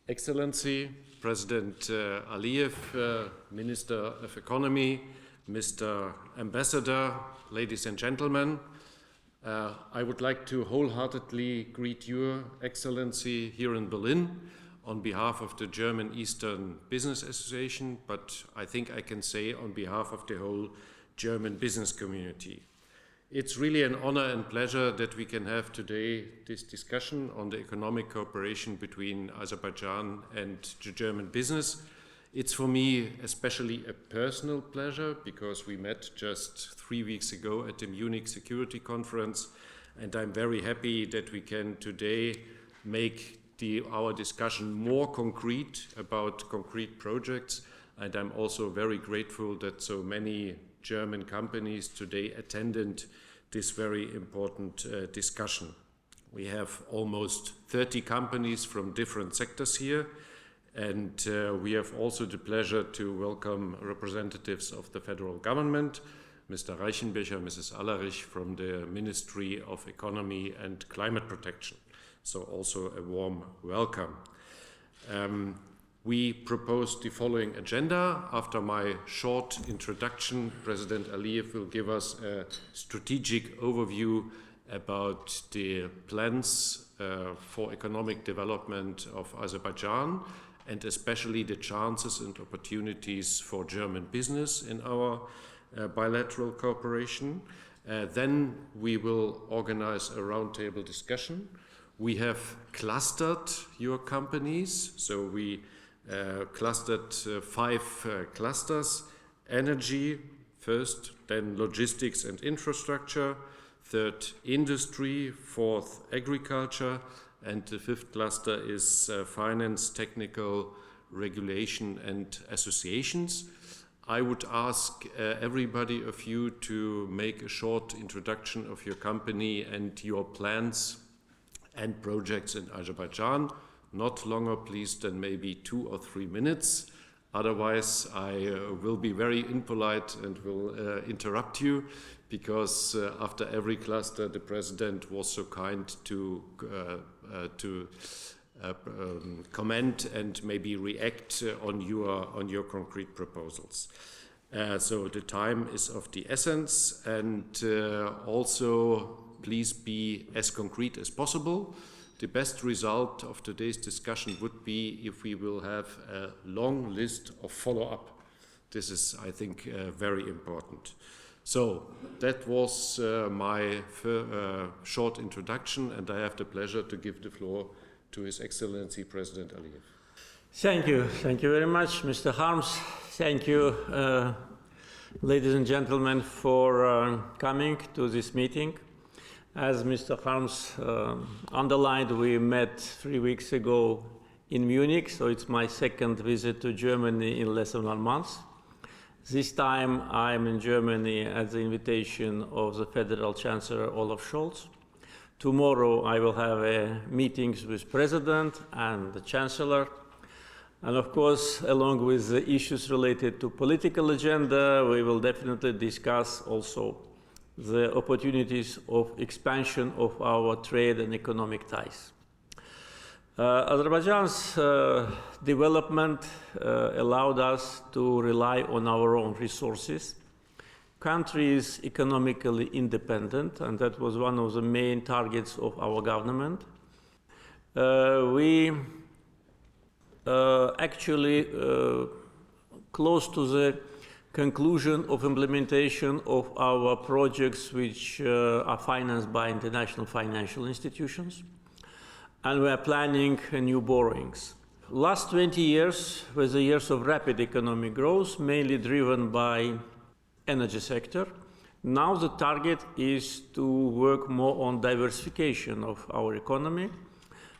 Excellency, President Aliyev, Minister of Economy, Mr. Ambassador, ladies and gentlemen, I would like to wholeheartedly greet Your Excellency here in Berlin on behalf of the German Eastern Business Association, but I think I can say on behalf of the whole German business community. It's really an honor and pleasure that we can have today this discussion on the economic cooperation between Azerbaijan and the German business. It's for me especially a personal pleasure because we met just 3 weeks ago at the Munich Security Conference, and I'm very happy that we can today make our discussion more concrete about concrete projects, and I'm also very grateful that so many German companies today attended this very important discussion. We have almost 30 companies from different sectors here, and we have also the pleasure to welcome representatives of the federal government, Mr. Reichenbecher, Mrs. Allerich from the Ministry of Economy and Climate Protection. So also a warm welcome. We propose the following agenda. After my short introduction, President Aliyev will give us a strategic overview about the plans for economic development of Azerbaijan, and especially the chances and opportunities for German business in our bilateral cooperation. Then we will organize a roundtable discussion. We have clustered your companies, so we clustered 5 clusters: energy first, then logistics and infrastructure, third industry, fourth agriculture, and the 5th cluster is finance, technical, regulation and associations. I would ask everybody of you to make a short introduction of your company and your plans and projects in Azerbaijan. Not longer, please, than maybe 2 or 3 minutes. Otherwise, I will be very impolite and will interrupt you, because after every cluster, the President was so kind to comment and maybe react on your concrete proposals. So the time is of the essence, and also please be as concrete as possible. The best result of today's discussion would be if we will have a long list of follow-up. This is, I think, very important. So that was my short introduction, and I have the pleasure to give the floor to His Excellency President Aliyev. Thank you. Thank you very much, Mr. Harms. Thank you, ladies and gentlemen, for coming to this meeting. As Mr. Harms underlined, we met 3 weeks ago in Munich, so it's my 2nd visit to Germany in less than 1 month. This time I'm in Germany at the invitation of the Federal Chancellor Olaf Scholz. Tomorrow I will have meetings with President and the Chancellor. And of course, along with the issues related to political agenda, we will definitely discuss also the opportunities of expansion of our trade and economic ties. Azerbaijan's development allowed us to rely on our own resources. Country is economically independent, and that was one of the main targets of our government. We actually close to the conclusion of implementation of our projects which are financed by international financial institutions, and we are planning new borrowings. Last 20 years were the years of rapid economic growth, mainly driven by energy sector. Now the target is to work more on diversification of our economy,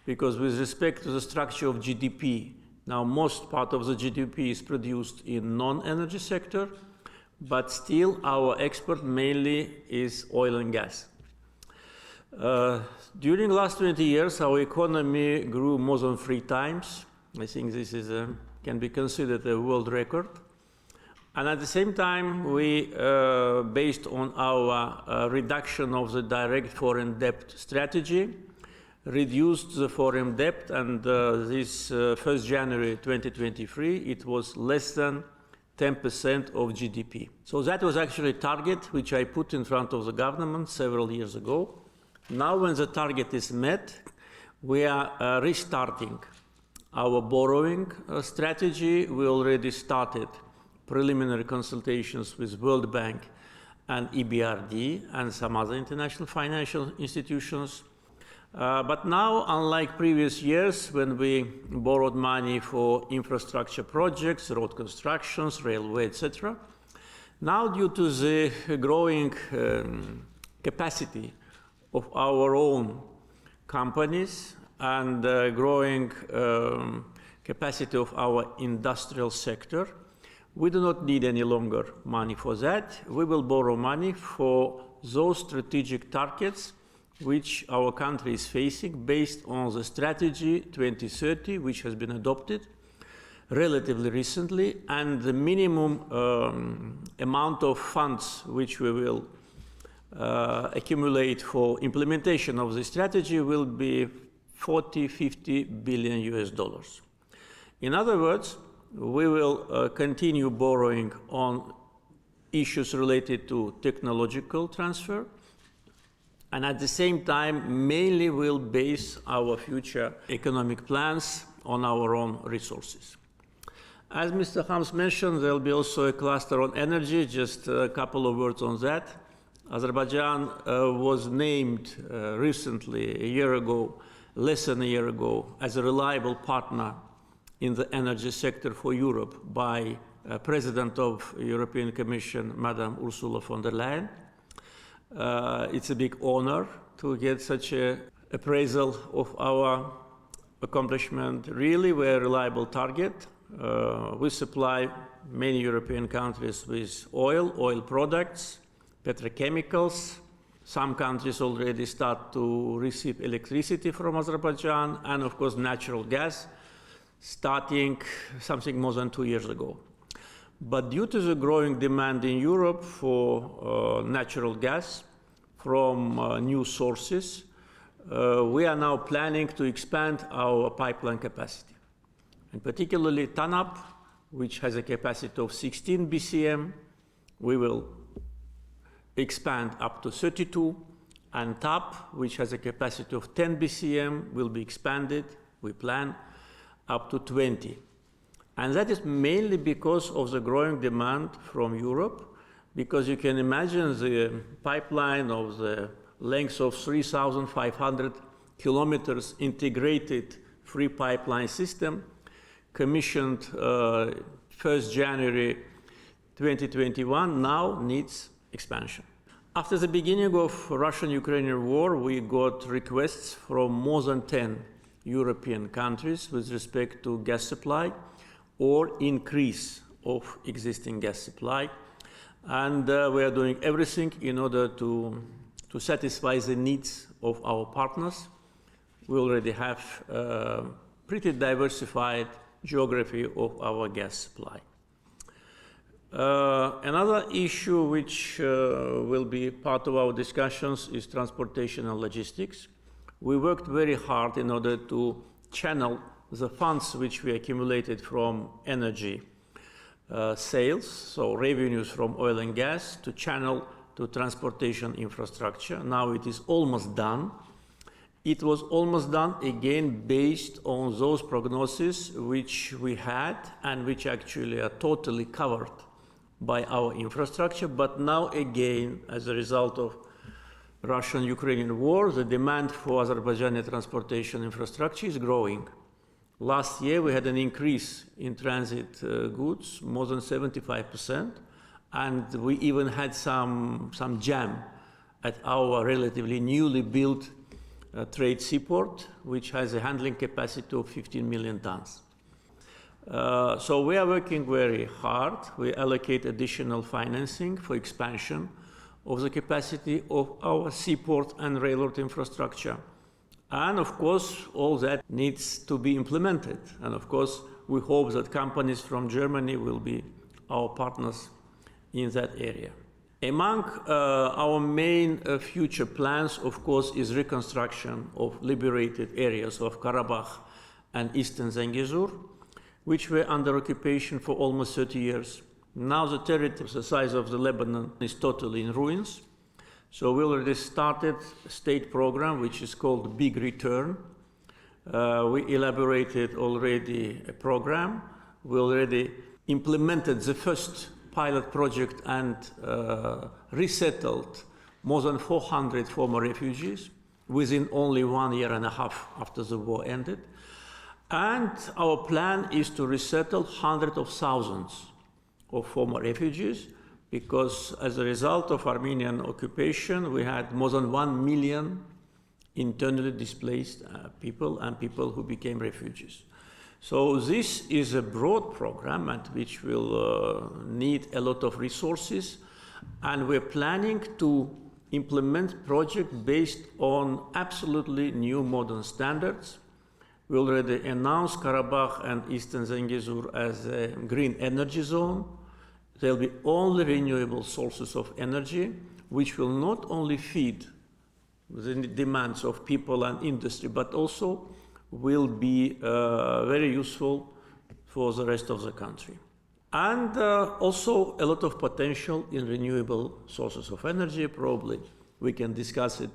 because with respect to the structure of GDP, now most part of the GDP is produced in non-energy sector, but still our export mainly is oil and gas. During the last 20 years, our economy grew more than 3 times. I think this is can be considered a world record. And at the same time, we, based on our reduction of the direct foreign debt strategy, reduced the foreign debt, and this 1st January 2023, it was less than 10% of GDP. So that was actually a target which I put in front of the government several years ago. Now when the target is met, we are restarting our borrowing strategy. We already started preliminary consultations with World Bank and EBRD and some other international financial institutions. But now, unlike previous years when we borrowed money for infrastructure projects, road constructions, railway, etc., now due to the growing capacity of our own companies and growing capacity of our industrial sector, we do not need any longer money for that. We will borrow money for those strategic targets which our country is facing based on the strategy 2030, which has been adopted relatively recently, and the minimum amount of funds which we will accumulate for implementation of the strategy will be 40–50 billion US dollars. In other words, we will continue borrowing on issues related to technological transfer, and at the same time, mainly we'll base our future economic plans on our own resources. As Mr. Harms mentioned, there will be also a cluster on energy. Just a couple of words on that. Azerbaijan was named recently, a year ago, less than a year ago, as a reliable partner in the energy sector for Europe by President of European Commission, Madam Ursula von der Leyen. It's a big honor to get such an appraisal of our accomplishment. Really, we're a reliable target. We supply many European countries with oil products, petrochemicals. Some countries already start to receive electricity from Azerbaijan, and of course natural gas, starting something more than 2 years ago. But due to the growing demand in Europe for natural gas from new sources, we are now planning to expand our pipeline capacity. And particularly TANAP, which has a capacity of 16 BCM, we will expand up to 32, and TAP, which has a capacity of 10 BCM, will be expanded, we plan, up to 20. And that is mainly because of the growing demand from Europe, because you can imagine the pipeline of the length of 3,500 kilometers integrated free pipeline system, commissioned 1st January 2021, now needs expansion. After the beginning of Russian-Ukrainian war, we got requests from more than 10 European countries with respect to gas supply or increase of existing gas supply. And we are doing everything in order to satisfy the needs of our partners. We already have a pretty diversified geography of our gas supply. Another issue which will be part of our discussions is transportation and logistics. We worked very hard in order to channel the funds which we accumulated from energy sales, so revenues from oil and gas, to channel to transportation infrastructure. Now it is almost done. It was almost done again based on those prognoses which we had and which actually are totally covered by our infrastructure. But now again, as a result of Russian-Ukrainian war, the demand for Azerbaijani transportation infrastructure is growing. Last year, we had an increase in transit goods, more than 75%, and we even had some jam at our relatively newly built trade seaport, which has a handling capacity of 15 million tons. So we are working very hard. We allocate additional financing for expansion of the capacity of our seaport and railroad infrastructure. And of course, all that needs to be implemented. And of course, we hope that companies from Germany will be our partners in that area. Among our main future plans, of course, is reconstruction of liberated areas of Karabakh and Eastern Zengezur, which were under occupation for almost 30 years. Now the territory, the size of the Lebanon, is totally in ruins. So we already started a state program, which is called Big Return. We elaborated already a program. We already implemented the first pilot project and resettled more than 400 former refugees within only 1.5 years after the war ended. And our plan is to resettle hundreds of thousands of former refugees, because as a result of Armenian occupation, we had more than 1 million internally displaced people and people who became refugees. So this is a broad program and which will need a lot of resources, and we're planning to implement projects based on absolutely new modern standards. We already announced Karabakh and Eastern Zengezur as a green energy zone. There'll be only renewable sources of energy, which will not only feed the demands of people and industry, but also will be very useful for the rest of the country. And also a lot of potential in renewable sources of energy. Probably we can discuss it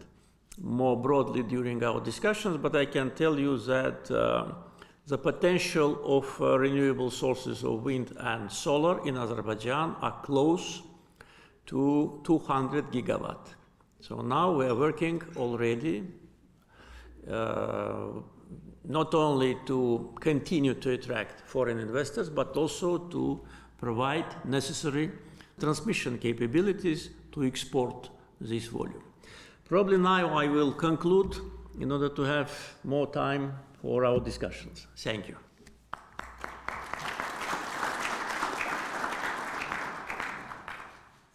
more broadly during our discussions, but I can tell you that the potential of renewable sources of wind and solar in Azerbaijan are close to 200 gigawatt. So now we are working already not only to continue to attract foreign investors, but also to provide necessary transmission capabilities to export this volume. Probably now I will conclude in order to have more time for our discussions. Thank you.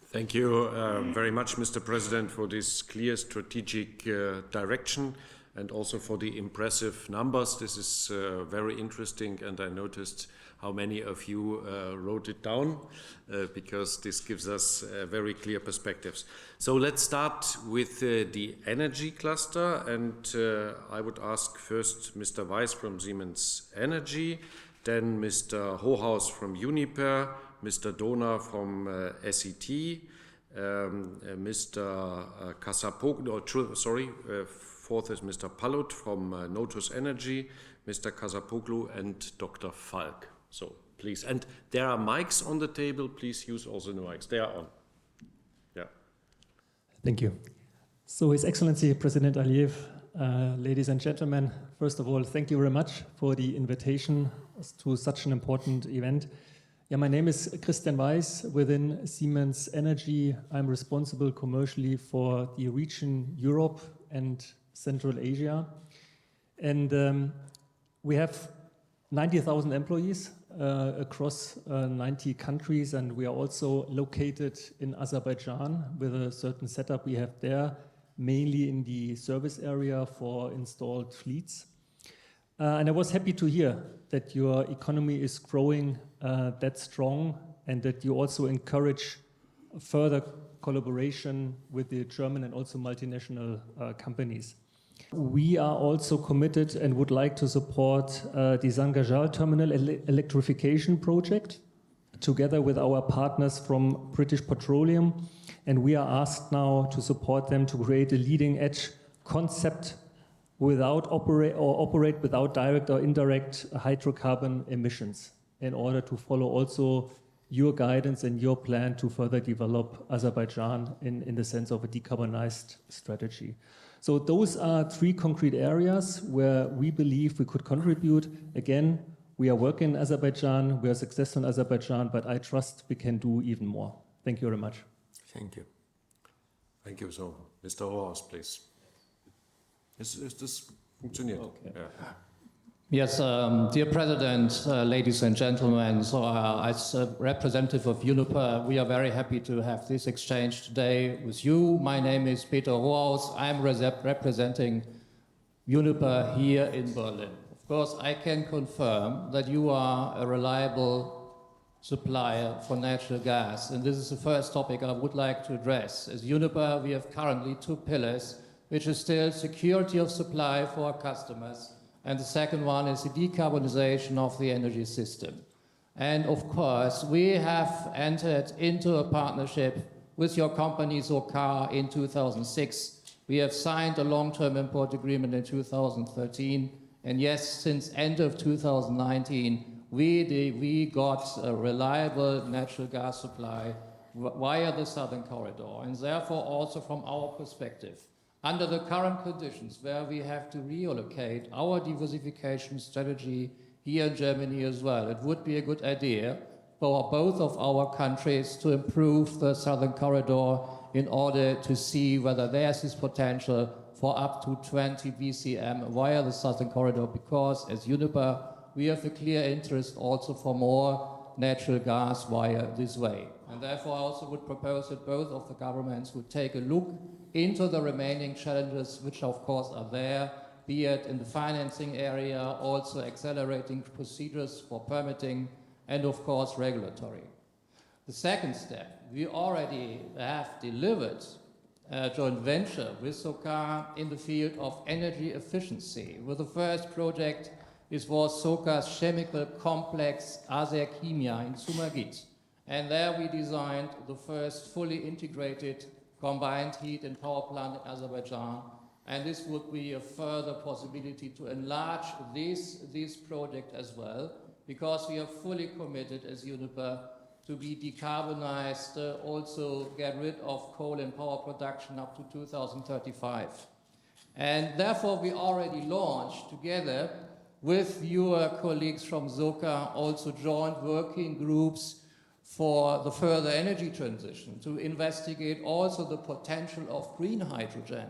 Thank you very much, Mr. President, for this clear strategic direction and also for the impressive numbers. This is very interesting, and I noticed how many of you wrote it down because this gives us very clear perspectives. So let's start with the energy cluster, and I would ask first Mr. Weiss from Siemens Energy, then Mr. Hohaus from Uniper, Mr. Donar from SET, Mr. Kasapoglu, fourth is Mr. Palut from Notus Energy, Mr. Kasapoglu, and Dr. Falk. So please, and there are mics on the table. Please use also the mics. They are on. Yeah. Thank you. So His Excellency President Aliyev, ladies and gentlemen, first of all, thank you very much for the invitation to such an important event. Yeah, my name is Christian Weiss. Within Siemens Energy, I'm responsible commercially for the region Europe and Central Asia. And we have 90,000 employees across 90 countries, and we are also located in Azerbaijan with a certain setup we have there, mainly in the service area for installed fleets. And I was happy to hear that your economy is growing that strong, and that you also encourage further collaboration with the German and also multinational companies. We are also committed and would like to support the Zangajal terminal electrification project together with our partners from British Petroleum, and we are asked now to support them to create a leading edge concept without operate without direct or indirect hydrocarbon emissions, in order to follow also your guidance and your plan to further develop Azerbaijan in the sense of a decarbonized strategy. So those are three concrete areas where we believe we could contribute. Again, we are working in Azerbaijan, we are successful in Azerbaijan, but I trust we can do even more. Thank you very much. Thank you. Thank you. So, Mr. Hohaus, please. Ist das funktioniert? Okay. Yeah. Yes, dear President, ladies and gentlemen, so as a representative of Uniper, we are very happy to have this exchange today with you. My name is Peter Hohaus. I'm representing Uniper here in Berlin. Of course, I can confirm that you are a reliable supplier for natural gas. And this is the first topic I would like to address. As Uniper, we have currently two pillars, which is still security of supply for our customers, and the second one is the decarbonization of the energy system. And of course, we have entered into a partnership with your company SOCAR in 2006. We have signed a long-term import agreement in 2013, and yes, since end of 2019, we got a reliable natural gas supply via the Southern Corridor, and therefore also from our perspective, under the current conditions where we have to reallocate our diversification strategy here in Germany as well, it would be a good idea for both of our countries to improve the Southern Corridor in order to see whether there's this potential for up to 20 BCM via the Southern Corridor, because as Uniper, we have a clear interest also for more natural gas via this way. And therefore I also would propose that both of the governments would take a look into the remaining challenges, which of course are there, be it in the financing area, also accelerating procedures for permitting, and of course regulatory. The second step, we already have delivered a joint venture with SOCAR in the field of energy efficiency, with the first project. This was SOCAR's chemical complex Azerchemia in Sumagit. And there we designed the first fully integrated combined heat and power plant in Azerbaijan. And this would be a further possibility to enlarge this project as well, because we are fully committed as Uniper to be decarbonized, also get rid of coal and power production up to 2035. And therefore we already launched together with your colleagues from SOCAR also joint working groups for the further energy transition to investigate also the potential of green hydrogen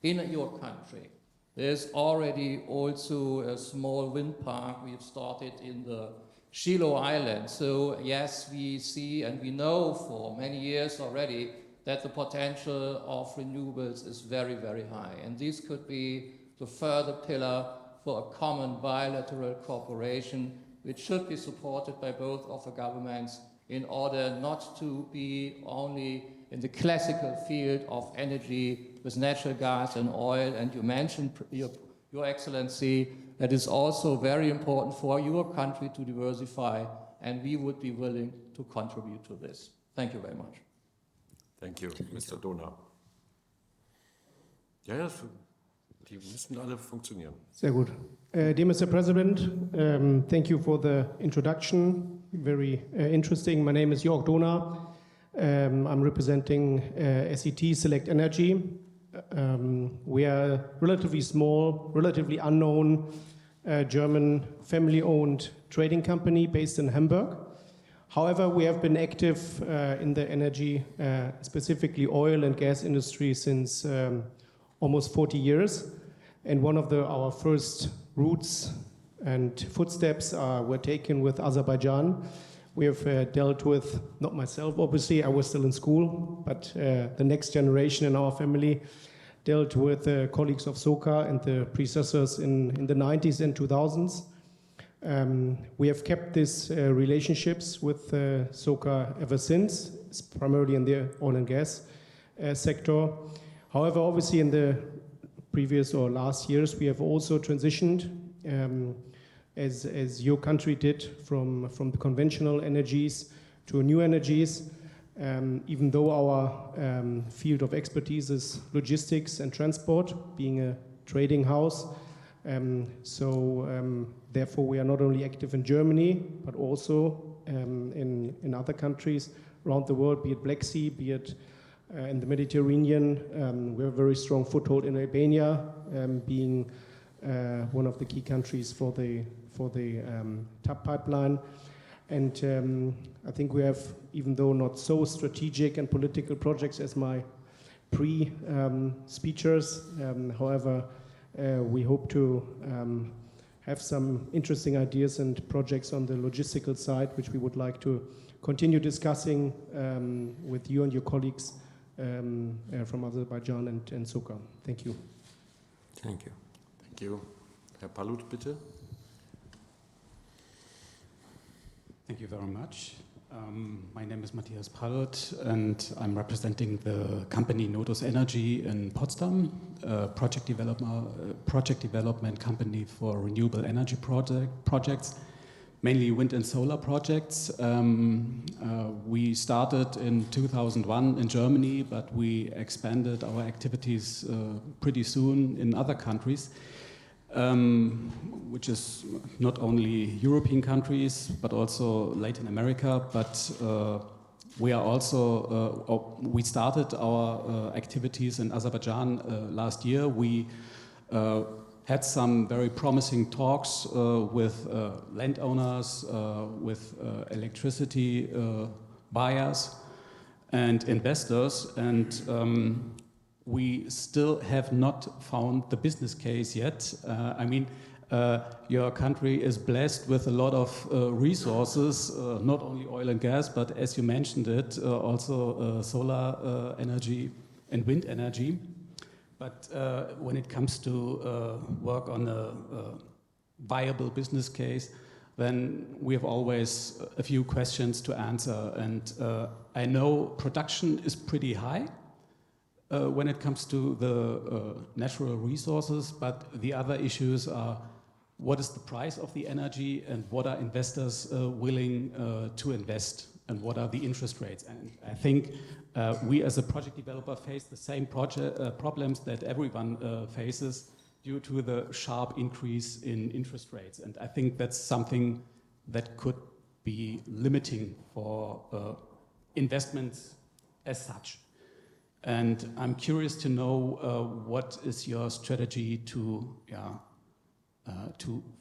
in your country. There's already also a small wind park we've started in the Shiloh Island. So yes, we see and we know for many years already that the potential of renewables is very, very high. And this could be the further pillar for a common bilateral cooperation, which should be supported by both of the governments in order not to be only in the classical field of energy with natural gas and oil. And you mentioned, Your Excellency, that is also very important for your country to diversify, and we would be willing to contribute to this. Thank you very much. Thank you, Mr. Donau. Ja, die müssen alle funktionieren. Sehr gut. Dear Mr. President, thank you for the introduction. Very interesting. My name is Jörg Donau. I'm representing SET Select Energy. We are a relatively small, relatively unknown German family-owned trading company based in Hamburg. However, we have been active in the energy, specifically oil and gas industry since almost 40 years. And one of our first routes and footsteps were taken with Azerbaijan. We have dealt with, not myself obviously, I was still in school, but the next generation in our family dealt with colleagues of SOCAR and the predecessors in the 90s and 2000s. We have kept these relationships with SOCAR ever since, primarily in the oil and gas sector. However, obviously in the previous or last years, we have also transitioned, as your country did, from the conventional energies to new energies. Even though our field of expertise is logistics and transport, being a trading house. Therefore, we are not only active in Germany, but also in other countries around the world, be it Black Sea, be it in the Mediterranean. We have a very strong foothold in Albania, being one of the key countries for the TAP pipeline. And I think we have, even though not so strategic and political projects as my speechers, however, we hope to have some interesting ideas and projects on the logistical side, which we would like to continue discussing with you and your colleagues from Azerbaijan and SOCAR. Thank you. Thank you. Thank you. Herr Palut, bitte. Thank you very much. My name is Matthias Parrot, and I'm representing the company Nodus Energy in Potsdam, a project development company for renewable energy projects, mainly wind and solar projects. We started in 2001 in Germany, but we expanded our activities pretty soon in other countries. Which is not only European countries, but also Latin America. But we are also, we started our activities in Azerbaijan last year. We had some very promising talks with landowners, with electricity buyers and investors, and we still have not found the business case yet. Your country is blessed with a lot of resources, not only oil and gas, but as you mentioned it, also solar energy and wind energy. But when it comes to work on a viable business case, then we have always a few questions to answer. And I know production is pretty high when it comes to the natural resources, but the other issues are what is the price of the energy and what are investors willing to invest and what are the interest rates. And I think we as a project developer face the same problems that everyone faces due to the sharp increase in interest rates. And I think that's something that could be limiting for investments as such. And I'm curious to know what is your strategy to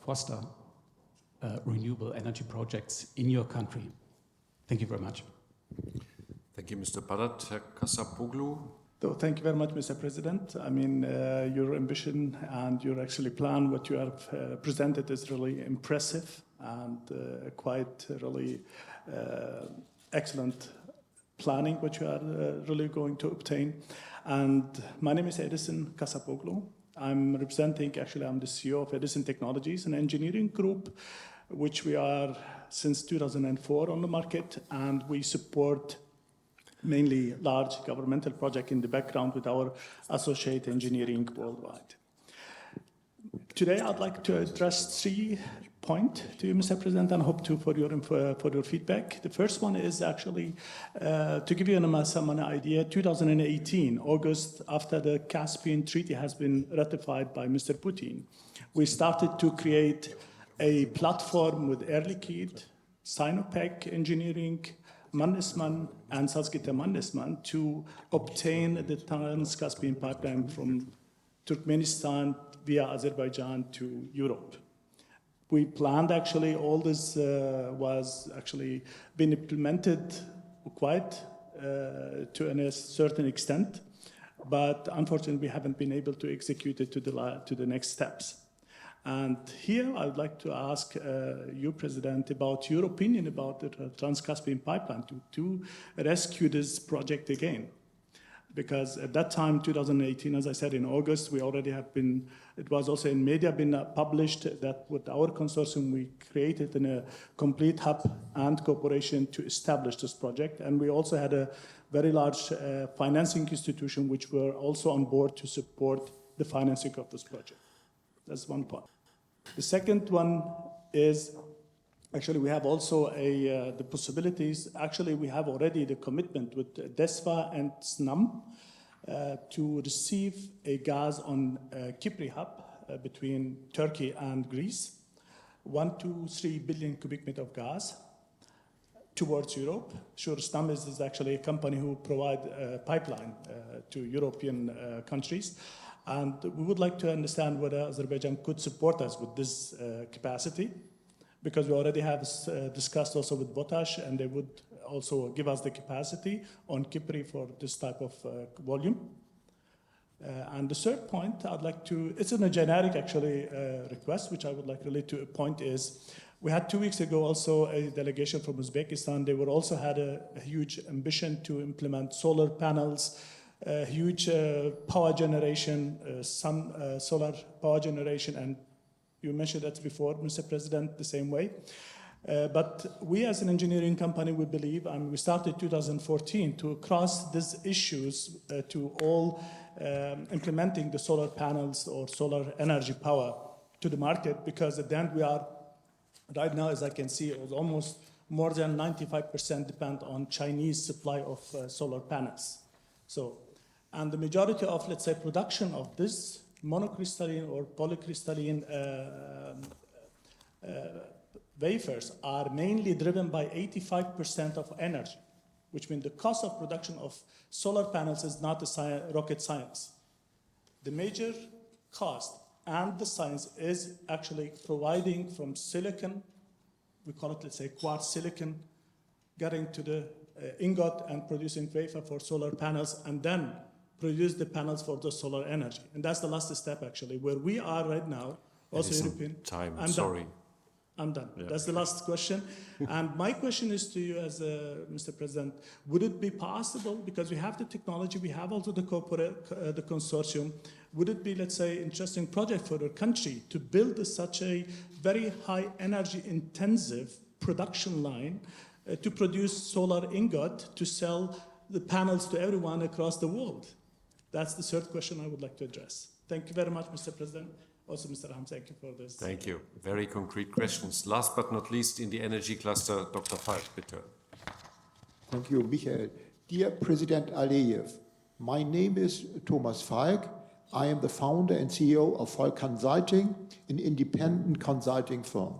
foster renewable energy projects in your country. Thank you very much. Thank you, Mr. Parat. Herr Kasapoglu. So thank you very much, Mr. President. Your ambition and your actually plan, what you have presented is really impressive and quite really excellent planning what you are really going to obtain. And my name is Edison Kasapoglu. I'm the CEO of Edison Technologies, an engineering group, which we are since 2004 on the market, and we support mainly large governmental projects in the background with our associate engineering worldwide. Today, I'd like to address 3 points to you, Mr. President, and hope to for your feedback. The first one is actually to give you an idea. 2018, August, after the Caspian Treaty has been ratified by Mr. Putin, we started to create a platform with Air Liquide, Sinopec Engineering, Mannesmann, and Salzgitter Mannesmann to obtain the Trans-Caspian pipeline from Turkmenistan via Azerbaijan to Europe. We planned actually, all this was actually been implemented quite to a certain extent, but unfortunately we haven't been able to execute it to the next steps. And here I would like to ask you, President, about your opinion about the Trans-Caspian pipeline to rescue this project again. Because at that time, 2018, as I said, in August, we already have been, it was also in media been published that with our consortium, we created a complete hub and cooperation to establish this project. And we also had a very large financing institution, which were also on board to support the financing of this project. That's one part. The second one is, actually, we have also the possibilities. Actually, we have already the commitment with DESFA and SNAM to receive a gas on Kipri hub between Turkey and Greece, 1 to 3 billion cubic meter of gas towards Europe. Sure, SNAM is actually a company who provide a pipeline to European countries. And we would like to understand whether Azerbaijan could support us with this capacity, because we already have discussed also with Botash, and they would also give us the capacity on Kipri for this type of volume. And the third point I'd like to, it's in a generic actually request, which I would like really to point is, we had 2 weeks ago also a delegation from Uzbekistan. They would also had a huge ambition to implement solar panels, huge power generation, solar power generation, and you mentioned that before, Mr. President, the same way. But we as an engineering company, we believe, and we started 2014 to cross these issues to all implementing the solar panels or solar energy power to the market, because at the end we are, right now, as I can see, it was almost more than 95% depend on Chinese supply of solar panels. So, and the majority of, let's say, production of this monocrystalline or polycrystalline wafers are mainly driven by 85% of energy, which means the cost of production of solar panels is not a rocket science. The major cost and the science is actually providing from silicon, we call it, let's say, quartz silicon, getting to the ingot and producing wafer for solar panels, and then produce the panels for the solar energy. And that's the last step, actually, where we are right now, also European. Time, sorry. I'm done. Yeah. That's the last question. And my question is to you as Mr. President, would it be possible, because we have the technology, we have also the the consortium, would it be, let's say, interesting project for the country to build such a very high energy intensive production line to produce solar ingot to sell the panels to everyone across the world? That's the third question I would like to address. Thank you very much, Mr. President. Also, Mr. Ham, thank you for this. Thank you. Very concrete questions. Last but not least, in the energy cluster, Dr. Falk, bitte. Thank you, Michael. Dear President Əliyев, my name is Thomas Falk. I am the founder and CEO of Falk Consulting, an independent consulting firm.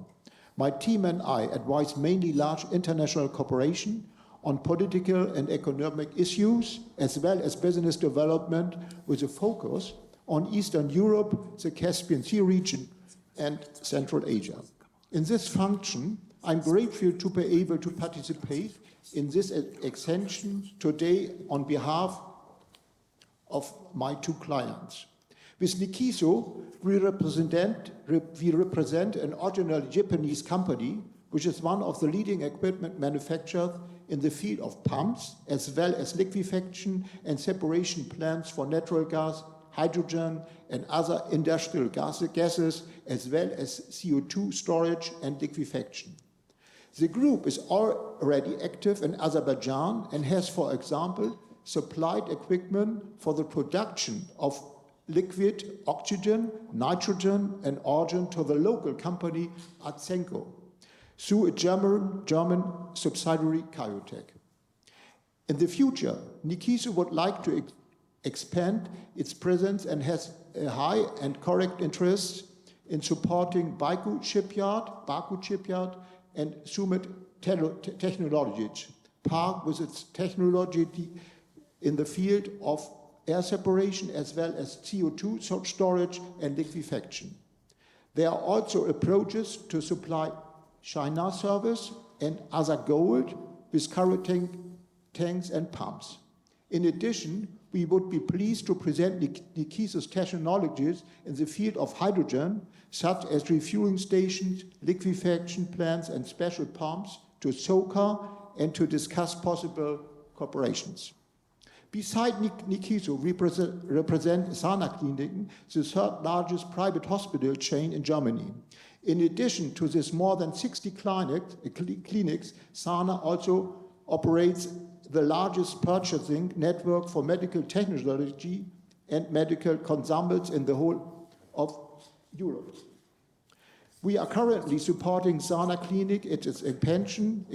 My team and I advise mainly large international cooperation on political and economic issues, as well as business development, with a focus on Eastern Europe, the Caspian Sea region, and Central Asia. In this function, I'm grateful to be able to participate in this extension today on behalf of my two clients. With Nikiso, we represent an original Japanese company, which is one of the leading equipment manufacturers in the field of pumps, as well as liquefaction and separation plants for natural gas, hydrogen, and other industrial gases, as well as CO2 storage and liquefaction. The group is already active in Azerbaijan and has, for example, supplied equipment for the production of liquid oxygen, nitrogen, and argon to the local company Artsenko through a German subsidiary Kyotech. In the future, Nikiso would like to expand its presence and has a high and correct interest in supporting Baku shipyard, and Summit Technologies Park with its technology in the field of air separation as well as CO2 storage and liquefaction. There are also approaches to supply China service and other gold with current tanks and pumps. In addition, we would be pleased to present Nikiso's technologies in the field of hydrogen, such as refueling stations, liquefaction plants, and special pumps to SOCA and to discuss possible cooperations. Besides Nikiso, we represent Sana Kliniken, the third largest private hospital chain in Germany. In addition to this more than 60 clinics, Sana also operates the largest purchasing network for medical technology and medical consumables in the whole of Europe. We are currently supporting Sana Clinic in its expansion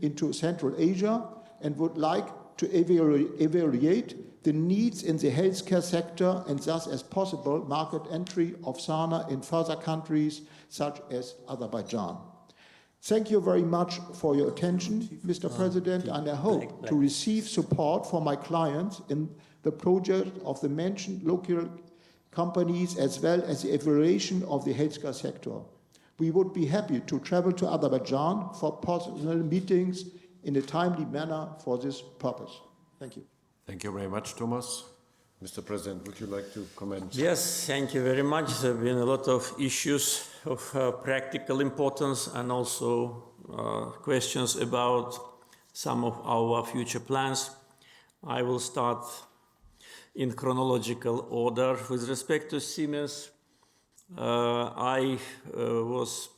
into Central Asia and would like to evaluate the needs in the healthcare sector and thus as possible market entry of Sana in further countries such as Azerbaijan. Thank you very much for your attention, Mr. President, and I hope to receive support for my clients in the project of the mentioned local companies as well as the evaluation of the healthcare sector. We would be happy to travel to Azerbaijan for personal meetings in a timely manner for this purpose. Thank you. Thank you very much, Thomas. Mr. President, would you like to comment? Yes, thank you very much. There have been a lot of issues of practical importance and also questions about some of our future plans. I will start in chronological order. With respect to Siemens, I was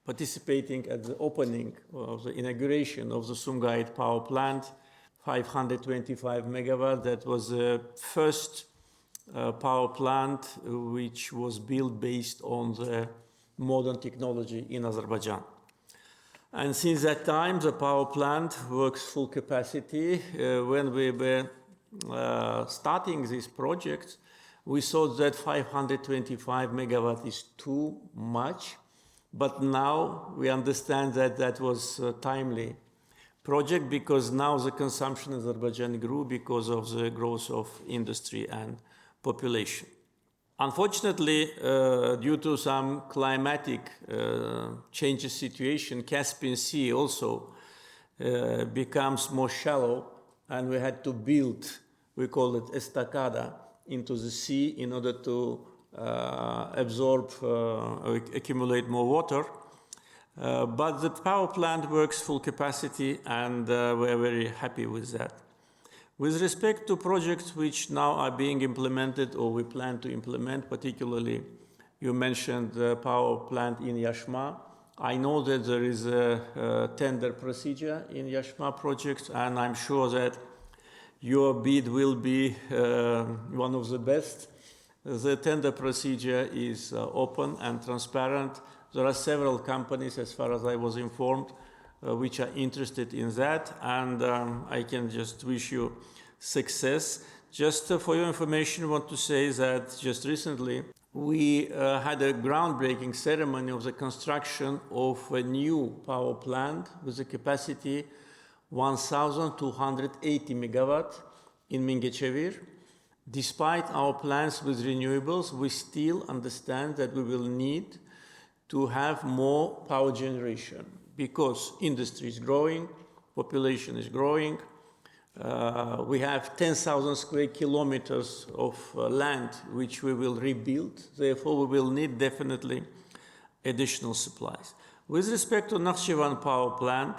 participating at the opening of the inauguration of the Sumgait power plant, 525 megawatt. That was the first power plant which was built based on the modern technology in Azerbaijan. And since that time, the power plant works full capacity. When we were starting this project, we thought that 525 megawatt is too much, but now we understand that that was a timely project because now the consumption in Azerbaijan grew because of the growth of industry and population. Unfortunately, due to some climatic changes situation, Caspian Sea also becomes more shallow, and we had to build, we call it estacada, into the sea in order to absorb, accumulate more water. But the power plant works full capacity, and we're very happy with that. With respect to projects which now are being implemented or we plan to implement, particularly you mentioned the power plant in Yashma. I know that there is a tender procedure in Yashma projects, and I'm sure that your bid will be one of the best. The tender procedure is open and transparent. There are several companies, as far as I was informed, which are interested in that, and I can just wish you success. Just for your information, I want to say that just recently we had a groundbreaking ceremony of the construction of a new power plant with a capacity 1,280 megawatt in Mingechevir. Despite our plans with renewables, we still understand that we will need to have more power generation because industry is growing, population is growing. We have 10,000 square kilometers of land which we will rebuild. Therefore, we will need definitely additional supplies. With respect to Nakhchivan power plant,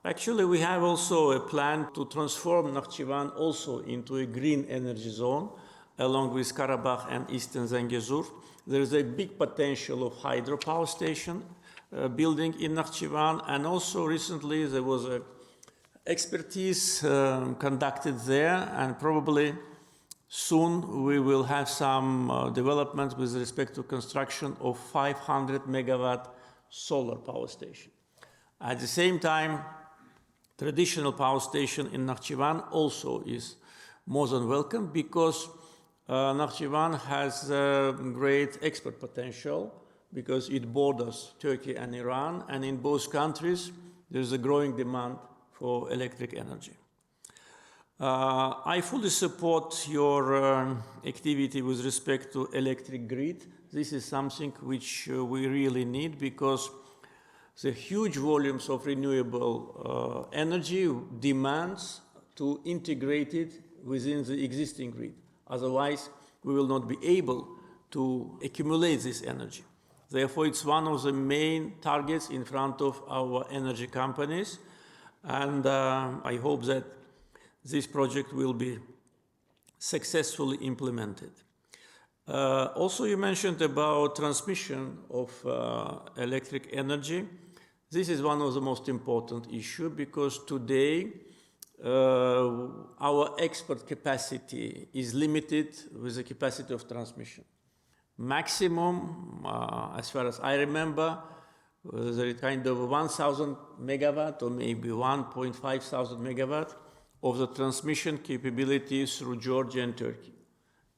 actually we have also a plan to transform Nakhchivan also into a green energy zone along with Karabakh and Eastern Zangezur. There is a big potential of hydropower station building in Nakhchivan, and also recently there was a expertise conducted there, and probably soon we will have some developments with respect to construction of 500 megawatt solar power station. At the same time, traditional power station in Nakhchivan also is more than welcome because Nakhchivan has great export potential because it borders Turkey and Iran, and in both countries there is a growing demand for electric energy. I fully support your activity with respect to electric grid. This is something which we really need because the huge volumes of renewable energy demands to integrate it within the existing grid. Otherwise, we will not be able to accumulate this energy. Therefore, it's one of the main targets in front of our energy companies. And I hope that this project will be successfully implemented. Also, you mentioned about transmission of electric energy. This is one of the most important issues because today our export capacity is limited with the capacity of transmission. Maximum, as far as I remember, there is kind of 1,000 megawatt or maybe 1,500 megawatt of the transmission capabilities through Georgia and Turkey.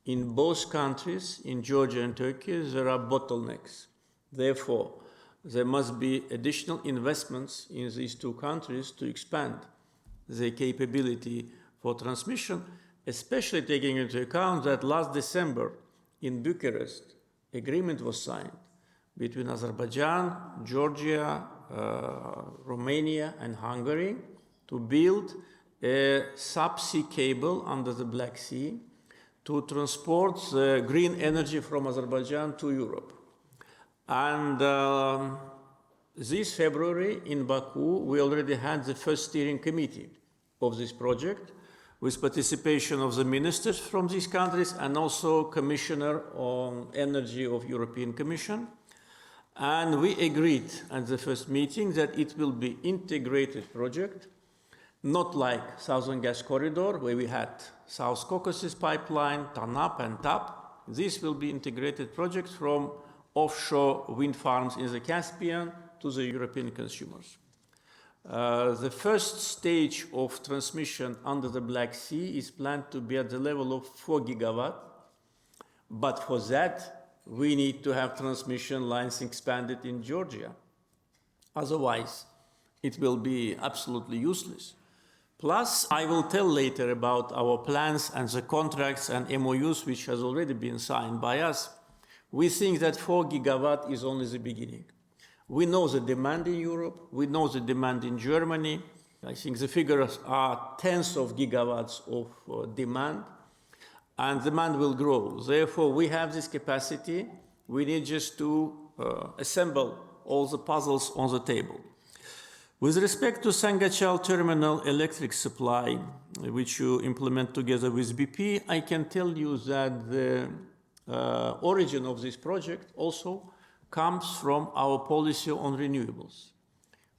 In both countries, in Georgia and Turkey, there are bottlenecks. Therefore, there must be additional investments in these two countries to expand the capability for transmission, especially taking into account that last December in Bucharest, agreement was signed between Azerbaijan, Georgia, Romania, and Hungary to build a subsea cable under the Black Sea to transport the green energy from Azerbaijan to Europe. And this February in Baku, we already had the first steering committee of this project with participation of the ministers from these countries and also Commissioner on Energy of European Commission. And we agreed at the first meeting that it will be integrated project, not like Southern Gas Corridor, where we had South Caucasus Pipeline, TANAP and TAP. This will be integrated project from offshore wind farms in the Caspian to the European consumers. The first stage of transmission under the Black Sea is planned to be at the level of 4 gigawatt, but for that, we need to have transmission lines expanded in Georgia. Otherwise, it will be absolutely useless. Plus, I will tell later about our plans and the contracts and MOUs which has already been signed by us. We think that 4 gigawatt is only the beginning. We know the demand in Europe, we know the demand in Germany. I think the figures are tens of gigawatts of demand, and demand will grow. Therefore, we have this capacity. We need just to assemble all the puzzles on the table. With respect to Sangachal terminal electric supply, which you implement together with BP, I can tell you that the origin of this project also comes from our policy on renewables.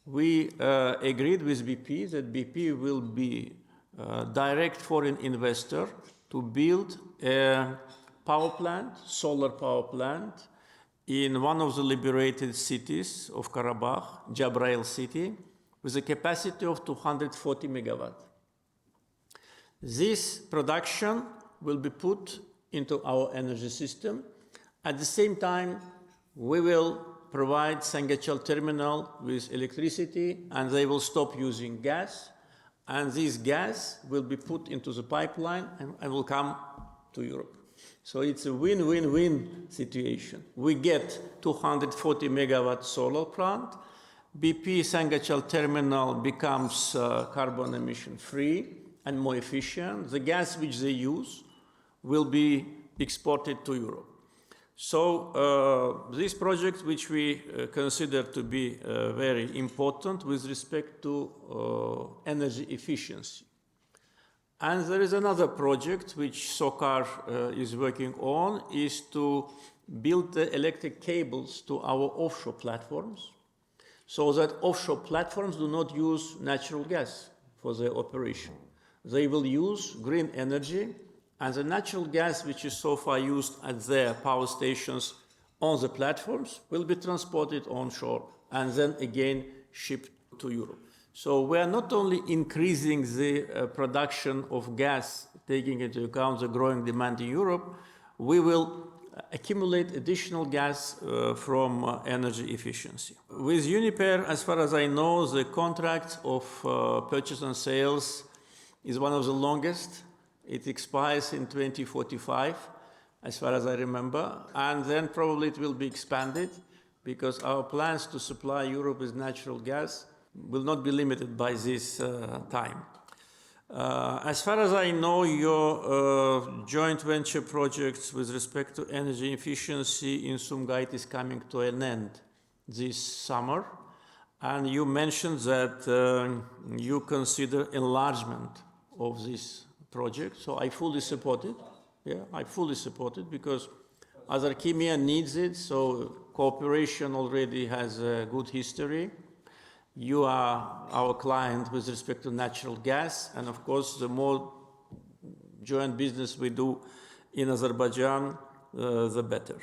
We agreed with BP that BP will be a direct foreign investor to build a power plant, solar power plant, in one of the liberated cities of Karabakh, Jabrail city, with a capacity of 240 megawatt. This production will be put into our energy system. At the same time, we will provide Sangachal terminal with electricity, and they will stop using gas. And this gas will be put into the pipeline and will come to Europe. So it's a win-win-win situation. We get 240 megawatt solar plant. BP Sangachal terminal becomes carbon emission free and more efficient. The gas which they use will be exported to Europe. So this project, which we consider to be very important with respect to energy efficiency. And there is another project which SOCAR is working on, is to build the electric cables to our offshore platforms, so that offshore platforms do not use natural gas for their operation. They will use green energy, and the natural gas which is so far used at their power stations on the platforms will be transported onshore and then again shipped to Europe. So we are not only increasing the production of gas, taking into account the growing demand in Europe, we will accumulate additional gas from energy efficiency. With Uniper, as far as I know, the contract of purchase and sales is one of the longest. It expires in 2045, as far as I remember, and then probably it will be expanded because our plans to supply Europe with natural gas will not be limited by this time. As far as I know, your joint venture projects with respect to energy efficiency in Sumgait is coming to an end this summer, and you mentioned that you consider enlargement of this project, so I fully support it. Yeah, I fully support it because Azerchemia needs it, so cooperation already has a good history. You are our client with respect to natural gas, and of course, the more joint business we do in Azerbaijan, the better.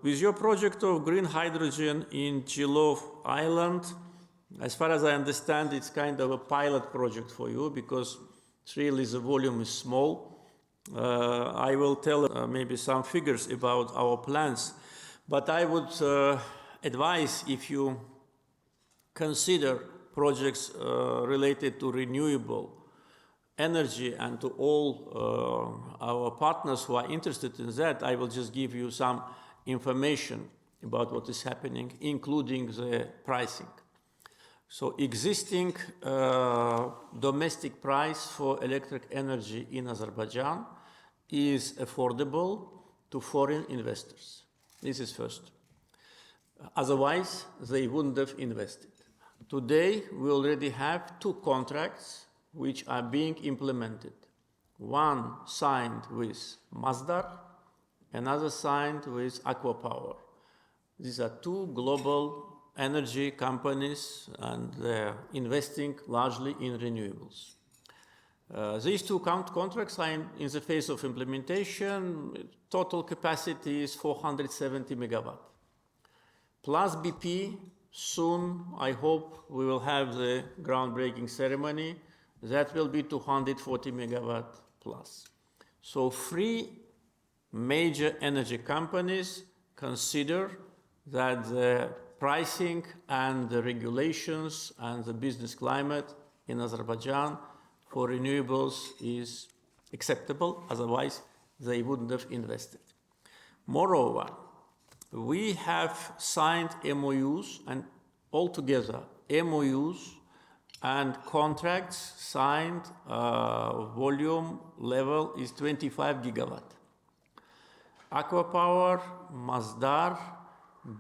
With your project of green hydrogen in Chilov Island, as far as I understand, it's kind of a pilot project for you because really the volume is small. I will tell maybe some figures about our plans, but I would advise if you consider projects related to renewable energy and to all our partners who are interested in that, I will just give you some information about what is happening, including the pricing. So existing domestic price for electric energy in Azerbaijan is affordable to foreign investors. This is first. Otherwise, they wouldn't have invested. Today, we already have 2 contracts which are being implemented. One signed with Masdar, another signed with Aqua Power. These are two global energy companies, and they're investing largely in renewables. These two contracts are in the phase of implementation. Total capacity is 470 megawatt. Plus BP, soon, I hope, we will have the groundbreaking ceremony. That will be 240 megawatt plus. So 3 major energy companies consider that the pricing and the regulations and the business climate in Azerbaijan for renewables is acceptable, otherwise they wouldn't have invested. Moreover, we have signed MOUs, and altogether MOUs and contracts signed, volume level is 25 gigawatt. Aquapower, Masdar,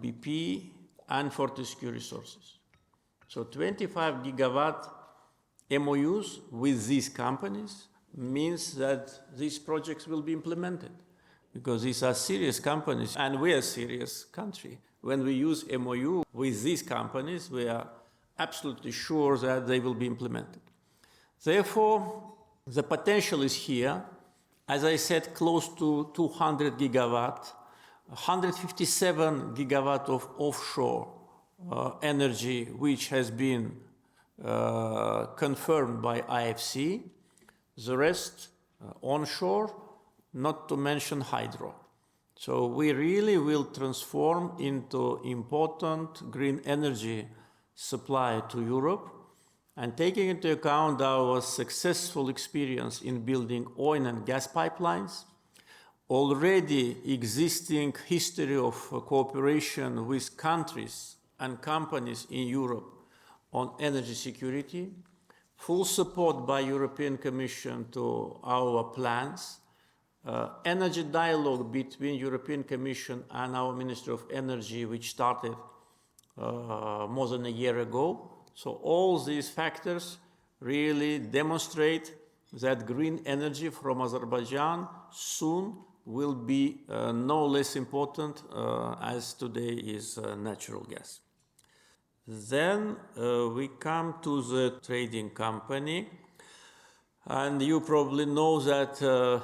BP, and Fortescue Resources. So 25 gigawatt MOUs with these companies means that these projects will be implemented, because these are serious companies and we are a serious country. When we use MOU with these companies, we are absolutely sure that they will be implemented. Therefore, the potential is here. As I said, close to 200 gigawatt, 157 gigawatt of offshore energy, which has been confirmed by IFC, the rest onshore, not to mention hydro. So we really will transform into important green energy supply to Europe, and taking into account our successful experience in building oil and gas pipelines, already existing history of cooperation with countries and companies in Europe on energy security, full support by European Commission to our plans, energy dialogue between European Commission and our Minister of Energy, which started more than a year ago. So all these factors really demonstrate that green energy from Azerbaijan soon will be no less important as today is natural gas. Then we come to the trading company. And you probably know that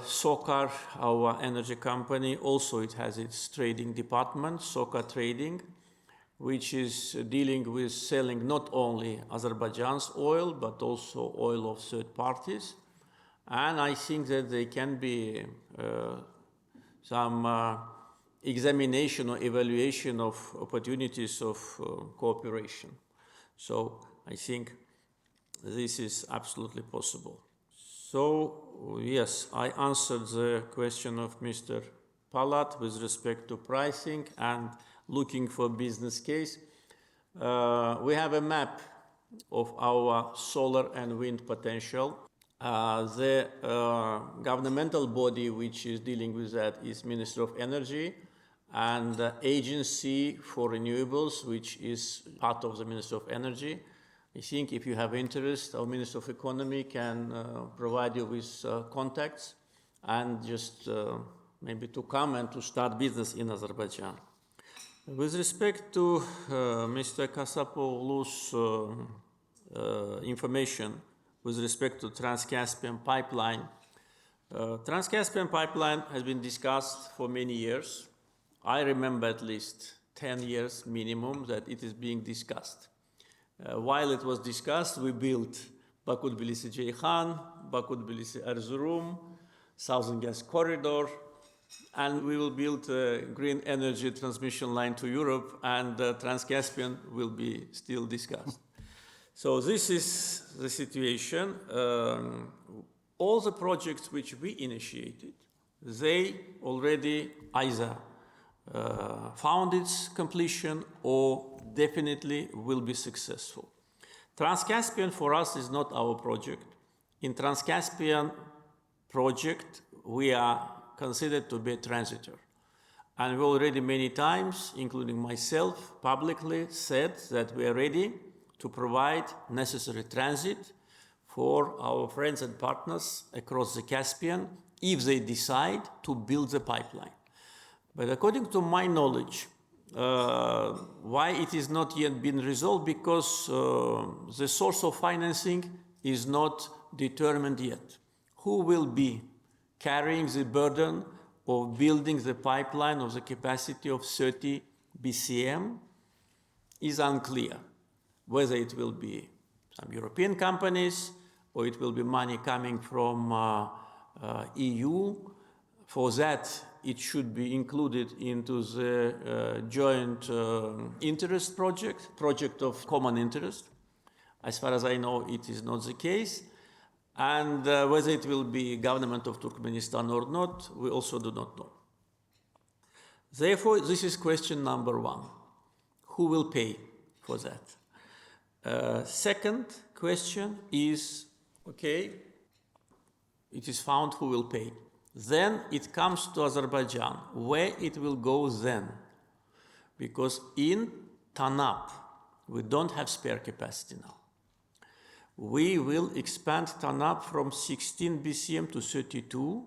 SOCAR, our energy company, also it has its trading department, SOCAR Trading, which is dealing with selling not only Azerbaijan's oil, but also oil of third parties. And I think that there can be some examination or evaluation of opportunities of cooperation. So I think this is absolutely possible. So, yes, I answered the question of Mr. Palat with respect to pricing and looking for business case. We have a map of our solar and wind potential. The governmental body which is dealing with that is Ministry of Energy, and the Agency for Renewables, which is part of the Ministry of Energy. I think if you have interest, our Minister of Economy can provide you with contacts and just maybe to come and to start business in Azerbaijan. With respect to Mr. Kasapoglu's information with respect to Trans-Caspian pipeline, Trans-Caspian pipeline has been discussed for many years. I remember at least 10 years minimum that it is being discussed. While it was discussed, we built Baku-Tbilisi-Ceyhan, Baku-Tbilisi-Erzurum, Southern Gas Corridor, and we will build a green energy transmission line to Europe, and Trans-Caspian will be still discussed. So this is the situation. All the projects which we initiated, they already either found its completion or definitely will be successful. Trans-Caspian for us is not our project. In Trans-Caspian project, we are considered to be a transitor. And we already many times, including myself, publicly said that we are ready to provide necessary transit for our friends and partners across the Caspian if they decide to build the pipeline. But according to my knowledge, Why it is not yet been resolved? Because the source of financing is not determined yet. Who will be carrying the burden of building the pipeline of the capacity of 30 BCM is unclear. Whether it will be some European companies or it will be money coming from EU. For that, it should be included into the joint interest project of common interest. As far as I know, it is not the case. And whether it will be government of Turkmenistan or not, we also do not know. Therefore, this is question number one. Who will pay for that? Second question is, okay, it is found who will pay. Then it comes to Azerbaijan, where it will go then. Because in TANAP, we don't have spare capacity now. We will expand TANAP from 16 BCM to 32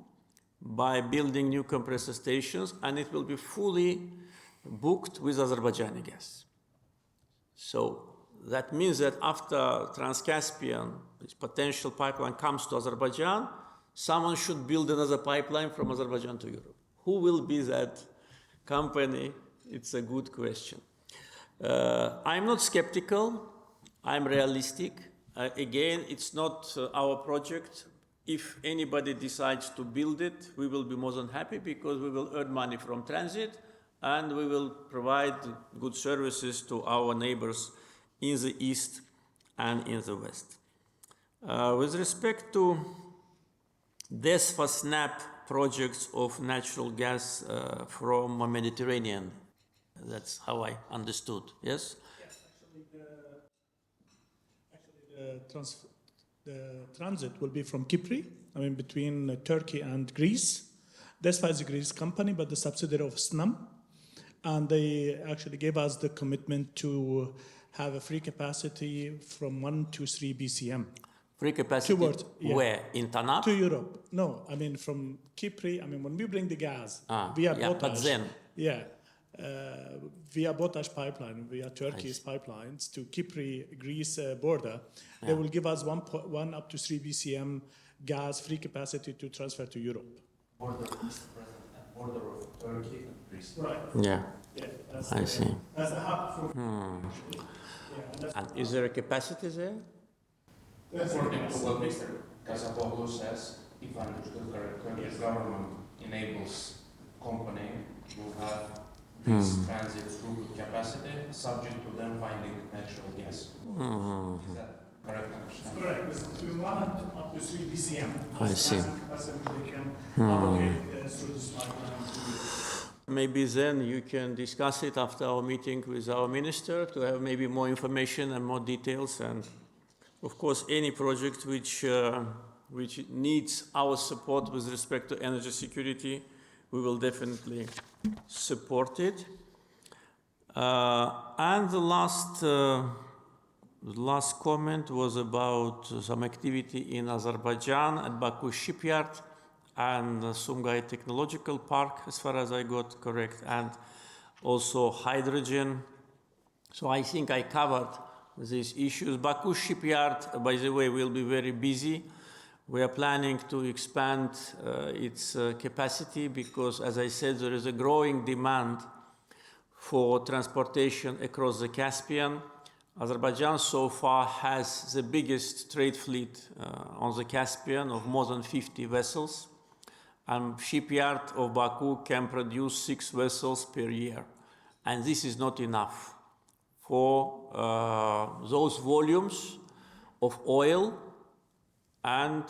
by building new compressor stations, and it will be fully booked with Azerbaijani gas. So that means that after Trans-Caspian, this potential pipeline comes to Azerbaijan, someone should build another pipeline from Azerbaijan to Europe. Who will be that company? It's a good question. I'm not skeptical, I'm realistic. Again, it's not our project. If anybody decides to build it, we will be more than happy because we will earn money from transit and we will provide good services to our neighbors in the east and in the west. With respect to DESFA SNAP projects of natural gas from Mediterranean, that's how I understood, yes? Yes, the transit will be from Kipri, between Turkey and Greece. DESFA is a Greece company, but the subsidiary of SNAM. And they actually gave us the commitment to have a free capacity from 1 to 3 BCM. Free capacity where? In TANAP? To Europe. No, from Kipri, when we bring the gas via Potash. But then? Yeah. Via Potash pipeline, via Turkey's pipelines to Kipri, Greece border, they will give us 1 up to 3 BCM gas free capacity to transfer to Europe. Border of Turkey and Greece. Right. Yeah, I see. That's the hub for. And is there a capacity there? According to what Mr. Kasapoglu says, if I understood correctly, the government enables company to have this transit through capacity, subject to them finding natural gas. Is that correct understanding? Correct. It's between 1 up to 3 BCM. I see. They can allocate through this pipeline. Maybe then you can discuss it after our meeting with our minister to have maybe more information and more details. And of course, any project which needs our support with respect to energy security, we will definitely support it. And the last comment was about some activity in Azerbaijan at Baku shipyard and Sumgay Technological Park, as far as I got correct, and also hydrogen. So I think I covered these issues. Baku shipyard, by the way, will be very busy. We are planning to expand its capacity because, as I said, there is a growing demand for transportation across the Caspian. Azerbaijan so far has the biggest trade fleet on the Caspian of more than 50 vessels. And shipyard of Baku can produce 6 vessels per year. And this is not enough for those volumes of oil and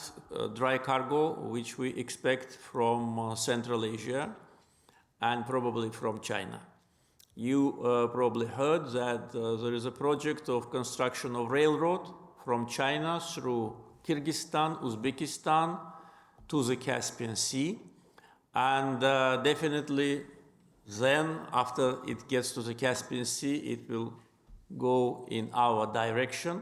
dry cargo which we expect from Central Asia and probably from China. You probably heard that there is a project of construction of railroad from China through Kyrgyzstan, Uzbekistan to the Caspian Sea. And definitely then, after it gets to the Caspian Sea, it will go in our direction.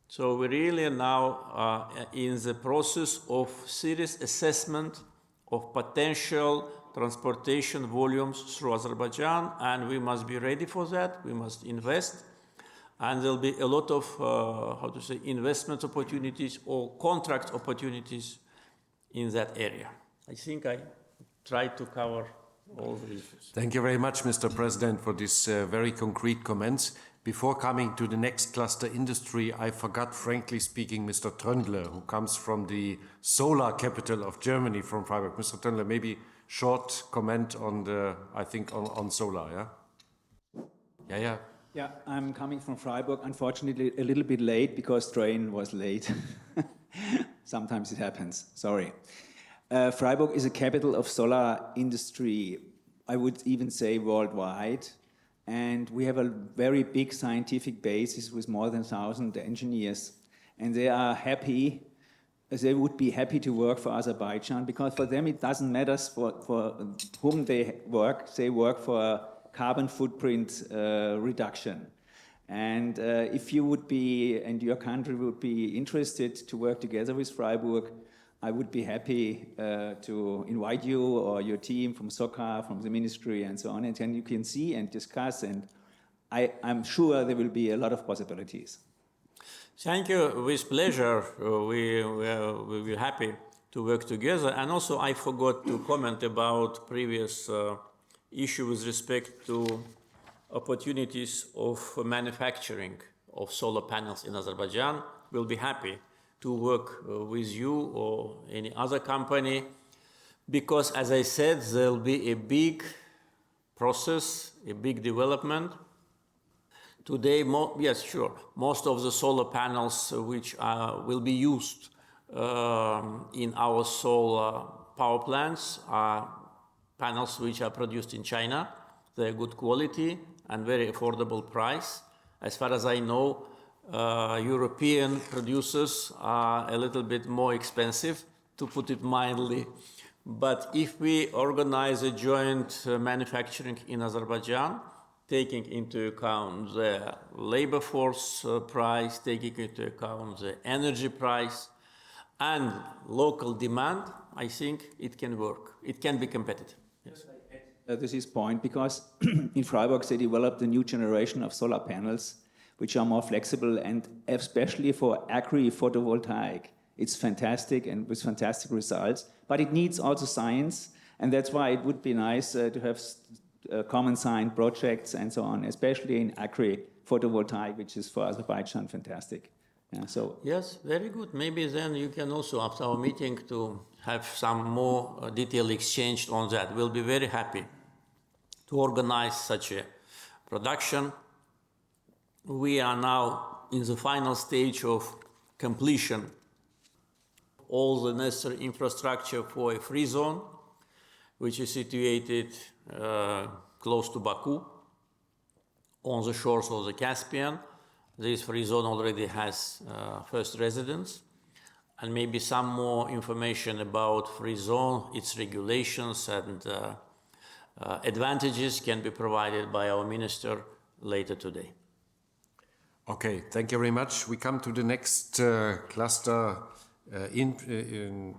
So we really are now in the process of serious assessment of potential transportation volumes through Azerbaijan, and we must be ready for that. We must invest, and there'll be a lot of, investment opportunities or contract opportunities in that area. I think I tried to cover all the issues. Thank you very much, Mr. President, for these very concrete comments. Before coming to the next cluster industry, I forgot, frankly speaking, Mr. Tröndle, who comes from the solar capital of Germany, from Freiburg. Mr. Tröndle, maybe short comment on the, I think, on solar, yeah? Yeah. Yeah, I'm coming from Freiburg, unfortunately a little bit late because train was late. Sometimes it happens, sorry. Freiburg is a capital of solar industry, I would even say worldwide. And we have a very big scientific basis with more than 1,000 engineers. And they are happy, they would be happy to work for Azerbaijan, because for them it doesn't matter for whom they work for a carbon footprint reduction. And if you would be, and your country would be interested to work together with Freiburg, I would be happy to invite you or your team from SOCA, from the ministry and so on, and then you can see and discuss, and I'm sure there will be a lot of possibilities. Thank you, with pleasure. We'll be happy to work together. And also I forgot to comment about previous issue with respect to opportunities of manufacturing of solar panels in Azerbaijan. We'll be happy to work with you or any other company, because, as I said, there'll be a big process, a big development. Today, yes, sure, most of the solar panels which will be used in our solar power plants are panels which are produced in China. They're good quality and very affordable price. As far as I know, European producers are a little bit more expensive, to put it mildly. But if we organize a joint manufacturing in Azerbaijan, taking into account the labor force price, taking into account the energy price and local demand, I think it can work. It can be competitive. Yes. This is point, because in Freiburg they developed a new generation of solar panels which are more flexible, and especially for agri-photovoltaic. It's fantastic and with fantastic results, but it needs also science, and that's why it would be nice to have common science projects and so on, especially in agri-photovoltaic, which is for Azerbaijan fantastic. Yeah, so yes, very good. Maybe then you can also, after our meeting, to have some more detailed exchange on that. We'll be very happy to organize such a production. We are now in the final stage of completion. All the necessary infrastructure for a free zone, which is situated close to Baku, on the shores of the Caspian. This free zone already has first residents, and maybe some more information about free zone, its regulations and advantages can be provided by our minister later today. Okay, thank you very much. We come to the next cluster in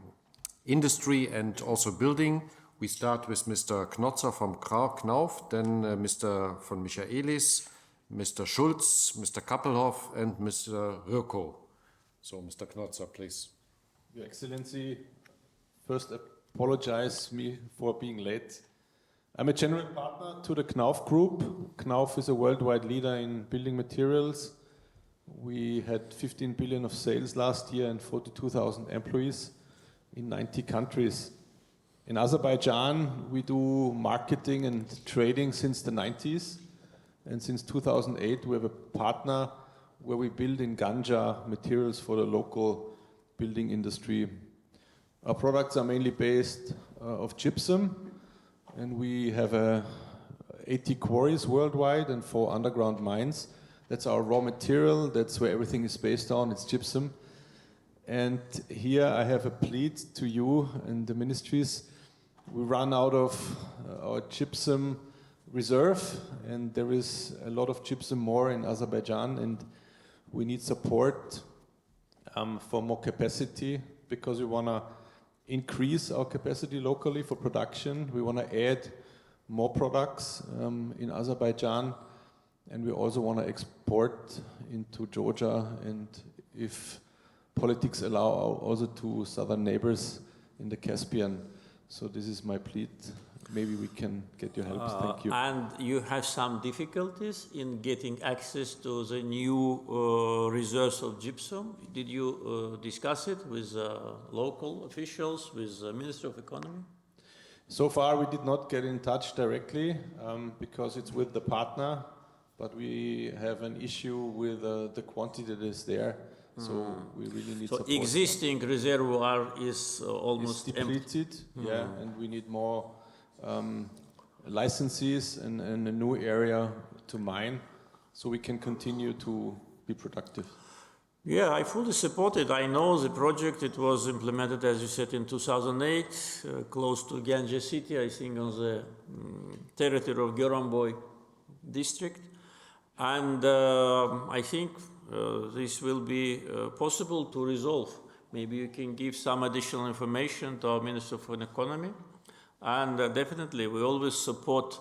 industry and also building. We start with Mr. Knotzer from Knauf, then Mr. von Michaelis, Mr. Schulz, Mr. Kappelhoff, and Mr. Röko. So, Mr. Knotzer, please. Your Excellency, first apologize me for being late. I'm a general partner to the Knauf Group. Knauf is a worldwide leader in building materials. We had 15 billion of sales last year and 42,000 employees in 90 countries. In Azerbaijan, we do marketing and trading since the 90s. And since 2008, we have a partner where we build in Ganja materials for the local building industry. Our products are mainly based of gypsum, and we have 80 quarries worldwide and 4 underground mines. That's our raw material. That's where everything is based on. It's gypsum. And here I have a plea to you and the ministries. We run out of our gypsum reserve, and there is a lot of gypsum more in Azerbaijan, and we need support for more capacity, because we want to increase our capacity locally for production. We want to add more products in Azerbaijan, and we also want to export into Georgia, and if politics allow, also to southern neighbors in the Caspian. So this is my plea. Maybe we can get your help. Thank you. And you have some difficulties in getting access to the new reserves of gypsum. Did you discuss it with local officials, with the Minister of Economy? So far, we did not get in touch directly because it's with the partner, but we have an issue with the quantity that is there. So we really need support. So existing reservoir is almost depleted, yeah, and we need more licenses and a new area to mine, so we can continue to be productive. Yeah, I fully support it. I know the project. It was implemented, as you said, in 2008, close to Ganja city, I think on the territory of Goranboy district. And I think this will be possible to resolve. Maybe you can give some additional information to our Minister for Economy. And definitely, we always support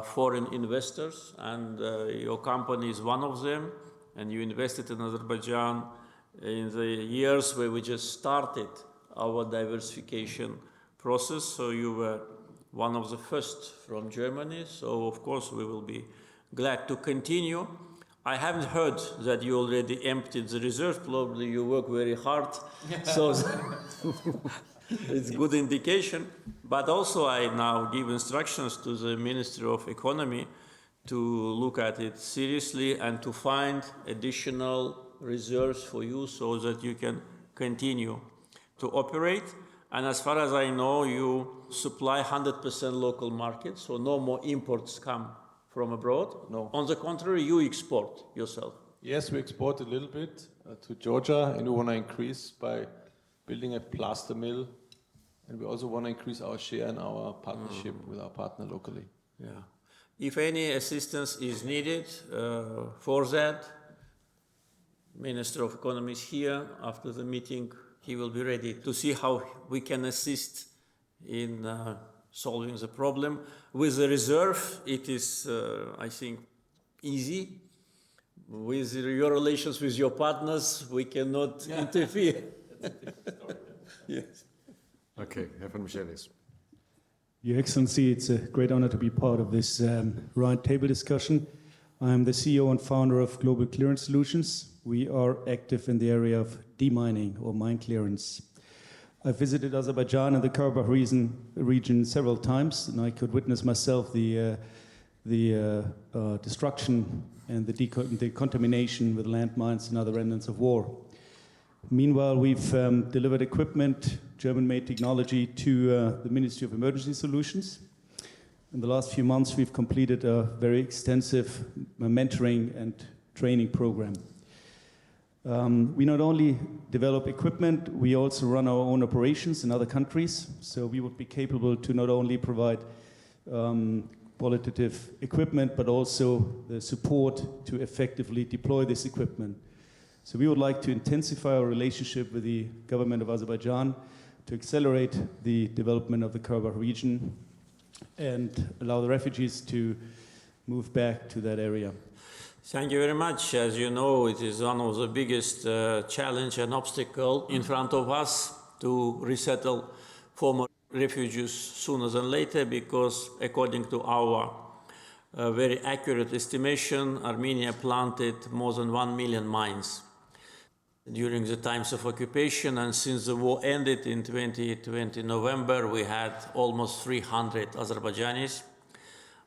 foreign investors, and your company is one of them. And you invested in Azerbaijan in the years where we just started our diversification process. So you were one of the first from Germany. So of course, we will be glad to continue. I haven't heard that you already emptied the reserve. Probably you work very hard. So it's good indication. But also I now give instructions to the Ministry of Economy to look at it seriously and to find additional reserves for you so that you can continue to operate. And as far as I know, you supply 100% local market, so no more imports come from abroad. No. On the contrary, you export yourself. Yes, we export a little bit to Georgia, and we want to increase by building a plaster mill, and we also want to increase our share in our partnership with our partner locally. Yeah. If any assistance is needed for that, Minister of Economy is here. After the meeting, he will be ready to see how we can assist in solving the problem. With the reserve, it is, I think, easy. With your relations with your partners, we cannot interfere. Yes. Okay, Herr von Michelis. Your Excellency, it's a great honor to be part of this round table discussion. I am the CEO and founder of Global Clearance Solutions. We are active in the area of demining or mine clearance. I visited Azerbaijan and the Karabakh region several times, and I could witness myself the destruction and the contamination with landmines and other remnants of war. Meanwhile, we've delivered equipment, German-made technology, to the Ministry of Emergency Solutions. In the last few months, we've completed a very extensive mentoring and training program. We not only develop equipment, we also run our own operations in other countries. So we would be capable to not only provide qualitative equipment, but also the support to effectively deploy this equipment. So we would like to intensify our relationship with the government of Azerbaijan to accelerate the development of the Karabakh region and allow the refugees to move back to that area. Thank you very much. As you know, it is one of the biggest challenge and obstacle in front of us to resettle former refugees sooner than later, because according to our very accurate estimation, Armenia planted more than 1 million mines during the times of occupation, and since the war ended in 2020 November, we had almost 300 Azerbaijanis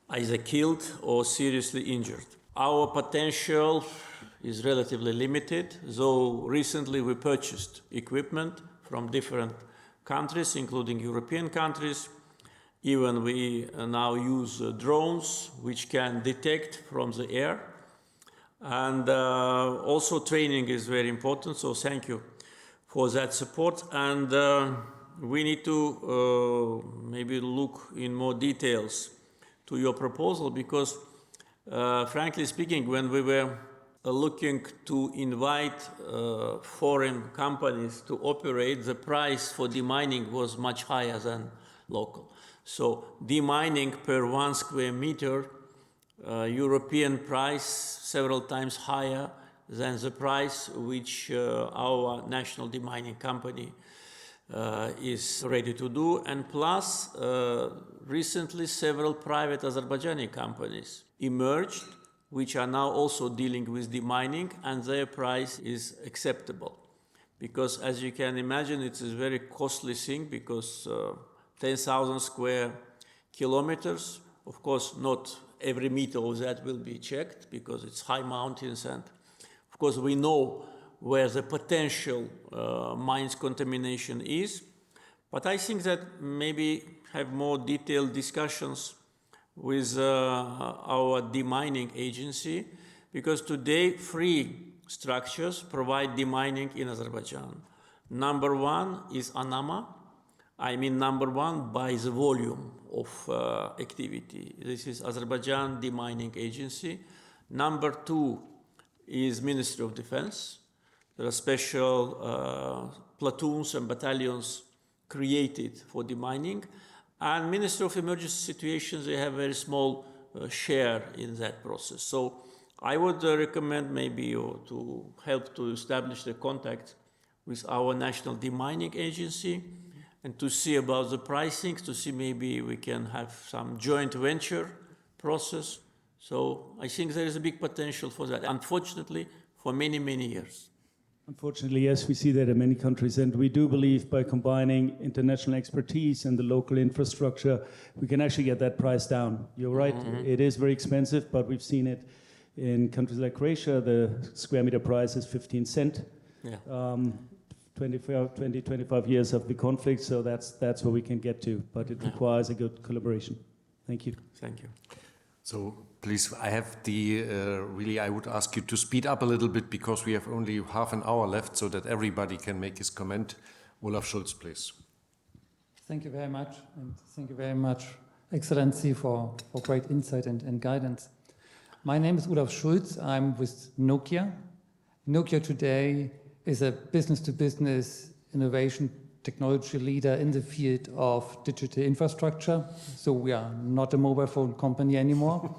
either killed or seriously injured. Our potential is relatively limited, though recently we purchased equipment from different countries, including European countries. Even we now use drones which can detect from the air. And also training is very important, so thank you for that support. And we need to maybe look in more details to your proposal, because frankly speaking, when we were looking to invite foreign companies to operate, the price for demining was much higher than local. So demining per 1 square meter, European price several times higher than the price which our national demining company is ready to do. And plus, recently several private Azerbaijani companies emerged, which are now also dealing with demining, and their price is acceptable. Because as you can imagine, it's a very costly thing, because 10,000 square kilometers, of course, not every meter of that will be checked, because it's high mountains, and of course we know where the potential mines contamination is. But I think that maybe have more detailed discussions with our demining agency, because today 3 structures provide demining in Azerbaijan. Number 1 is ANAMA. I mean number 1 by the volume of activity. This is Azerbaijan Demining Agency. Number 2 is Ministry of Defense. There are special platoons and battalions created for demining. And Ministry of Emergency Situations, they have a very small share in that process. So I would recommend maybe you to help to establish the contact with our National Demining Agency and to see about the pricing, to see maybe we can have some joint venture process. So I think there is a big potential for that, unfortunately, for many, many years. Unfortunately, yes, we see that in many countries, and we do believe by combining international expertise and the local infrastructure, we can actually get that price down. You're right, it is very expensive, but we've seen it in countries like Croatia. The square meter price is 15 cents. Yeah. 25 years of the conflict, so that's where we can get to, but it requires a good collaboration. Thank you. Thank you. So please, I have really I would ask you to speed up a little bit, because we have only half an hour left, so that everybody can make his comment. Olaf Schulz, please. Thank you very much, and thank you very much, Excellency, for great insight and guidance. My name is Olaf Schulz. I'm with Nokia. Nokia today is a business-to-business innovation technology leader in the field of digital infrastructure. So we are not a mobile phone company anymore.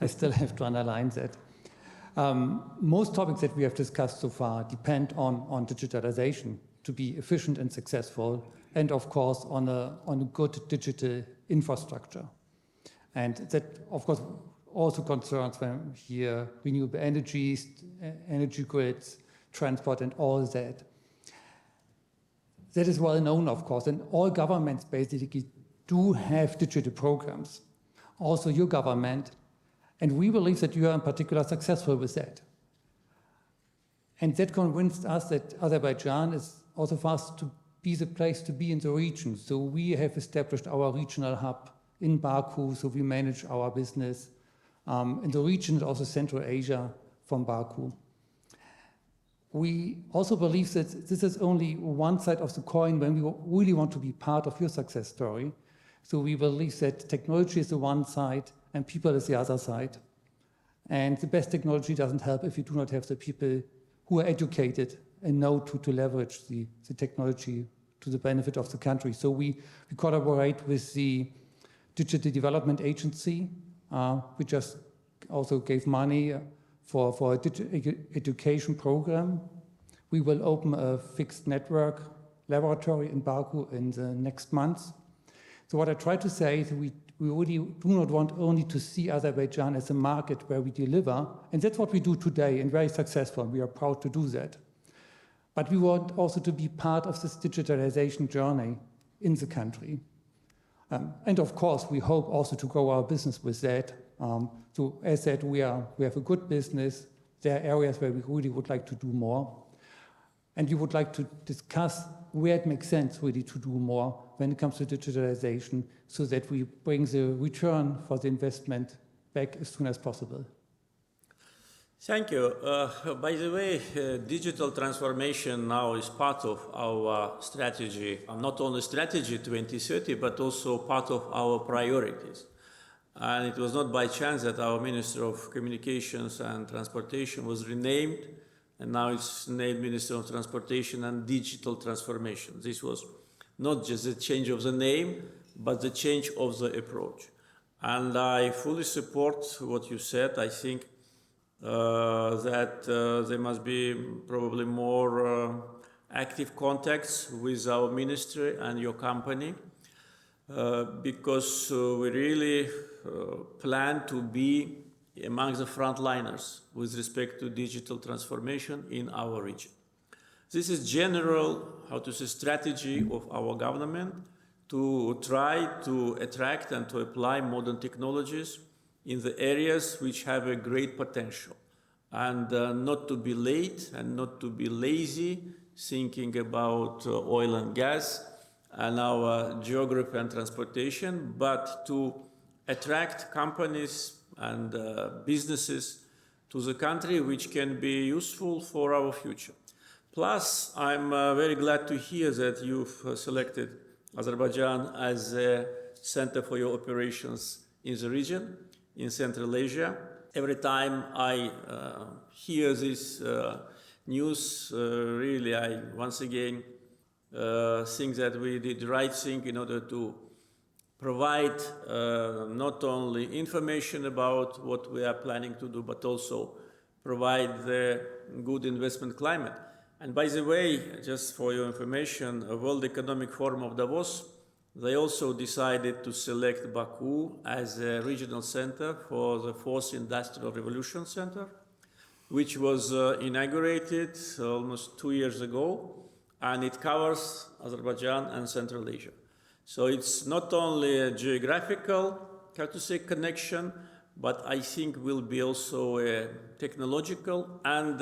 I still have to underline that. Most topics that we have discussed so far depend on digitalization to be efficient and successful, and of course on a good digital infrastructure. And that, of course, also concerns when here renewable energies, energy grids, transport, and all that. That is well known, of course, and all governments basically do have digital programs. Also your government, and we believe that you are in particular successful with that. And that convinced us that Azerbaijan is also for us to be the place to be in the region. So we have established our regional hub in Baku, so we manage our business in the region and also Central Asia from Baku. We also believe that this is only one side of the coin when we really want to be part of your success story. So we believe that technology is the one side and people is the other side. And the best technology doesn't help if you do not have the people who are educated and know to leverage the technology to the benefit of the country. So we collaborate with the Digital Development Agency. We just also gave money for a digital education program. We will open a fixed network laboratory in Baku in the next months. So what I try to say is we really do not want only to see Azerbaijan as a market where we deliver, and that's what we do today, and very successful. We are proud to do that. But we want also to be part of this digitalization journey in the country. And of course, we hope also to grow our business with that. So as said, we have a good business. There are areas where we really would like to do more. And we would like to discuss where it makes sense really to do more when it comes to digitalization, so that we bring the return for the investment back as soon as possible. Thank you. By the way, digital transformation now is part of our strategy, not only strategy 2030, but also part of our priorities. And it was not by chance that our Minister of Communications and Transportation was renamed, and now it's named Minister of Transportation and Digital Transformation. This was not just the change of the name, but the change of the approach. And I fully support what you said. I think that there must be probably more active contacts with our ministry and your company, because we really plan to be among the frontliners with respect to digital transformation in our region. This is general, strategy of our government to try to attract and to apply modern technologies in the areas which have a great potential, and not to be late and not to be lazy thinking about oil and gas and our geography and transportation, but to attract companies and businesses to the country which can be useful for our future. Plus, I'm very glad to hear that you've selected Azerbaijan as a center for your operations in the region, in Central Asia. Every time I hear this news, really, I once again think that we did the right thing in order to provide not only information about what we are planning to do, but also provide the good investment climate. And by the way, just for your information, the World Economic Forum of Davos, they also decided to select Baku as a regional center for the Fourth Industrial Revolution Center, which was inaugurated almost 2 years ago, and it covers Azerbaijan and Central Asia. So it's not only a geographical, connection, but I think will be also a technological and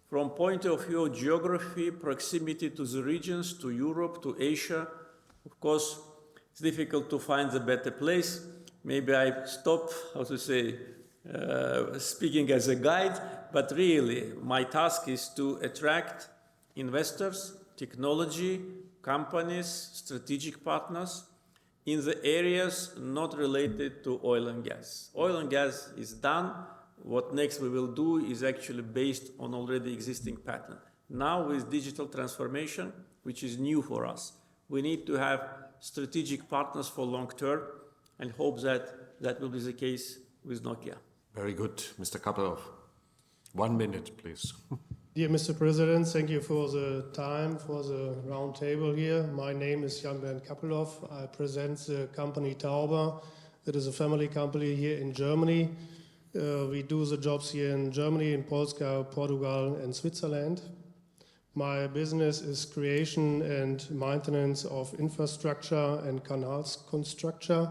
from point of view of geography, proximity to the regions, to Europe, to Asia. Of course, it's difficult to find the better place. Maybe I stop, speaking as a guide, but really my task is to attract investors, technology, companies, strategic partners in the areas not related to oil and gas. Oil and gas is done. What next we will do is actually based on already existing pattern. Now with digital transformation, which is new for us, we need to have strategic partners for long term and hope that that will be the case with Nokia. Very good, Mr. Kapelov. 1 minute, please. Dear Mr. President, thank you for the time, for the round table here. My name is Jan-Bernd Kapelov. I present the company Tauber. It is a family company here in Germany. We do the jobs here in Germany, in Polska, Portugal, and Switzerland. My business is creation and maintenance of infrastructure and canals construction.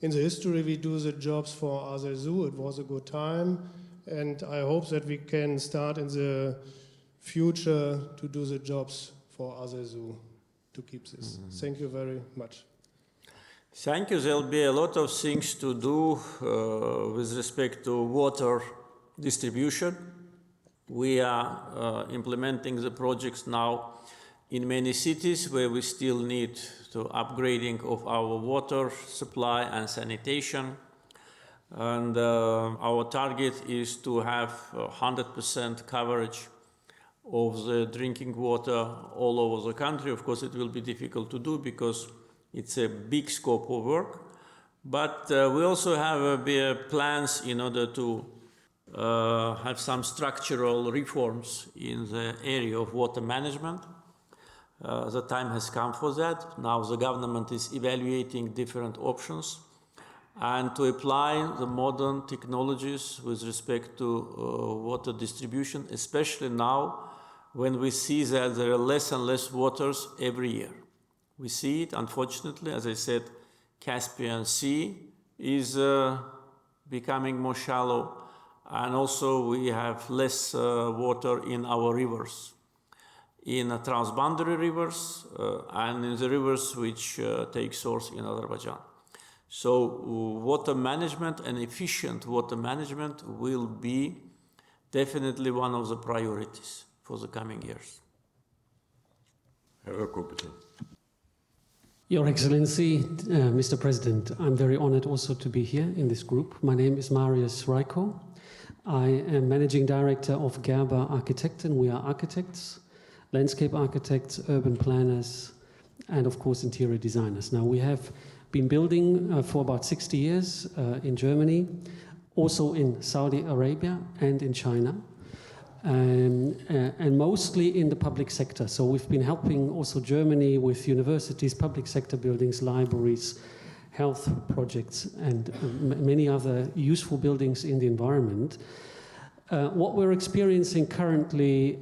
In the history, we do the jobs for AZU. It was a good time. And I hope that we can start in the future to do the jobs for AZU to keep this. Thank you very much. Thank you. There'll be a lot of things to do with respect to water distribution. We are implementing the projects now in many cities where we still need to upgrading of our water supply and sanitation. And our target is to have 100% coverage of the drinking water all over the country. Of course, it will be difficult to do because it's a big scope of work. But we also have plans in order to have some structural reforms in the area of water management. The time has come for that. Now the government is evaluating different options and to apply the modern technologies with respect to water distribution, especially now when we see that there are less and less waters every year. We see it, unfortunately, as I said, Caspian Sea is becoming more shallow, and also we have less water in our rivers, in transboundary rivers and in the rivers which take source in Azerbaijan. So water management and efficient water management will be definitely one of the priorities for the coming years. Your Excellency, Mr. President, I'm very honored also to be here in this group. My name is Marius Reiko. I am Managing Director of Gerber Architekten. We are architects, landscape architects, urban planners, and of course interior designers. Now we have been building for about 60 years in Germany, also in Saudi Arabia and in China. And mostly in the public sector. So we've been helping also Germany with universities, public sector buildings, libraries, health projects, and many other useful buildings in the environment. What we're experiencing currently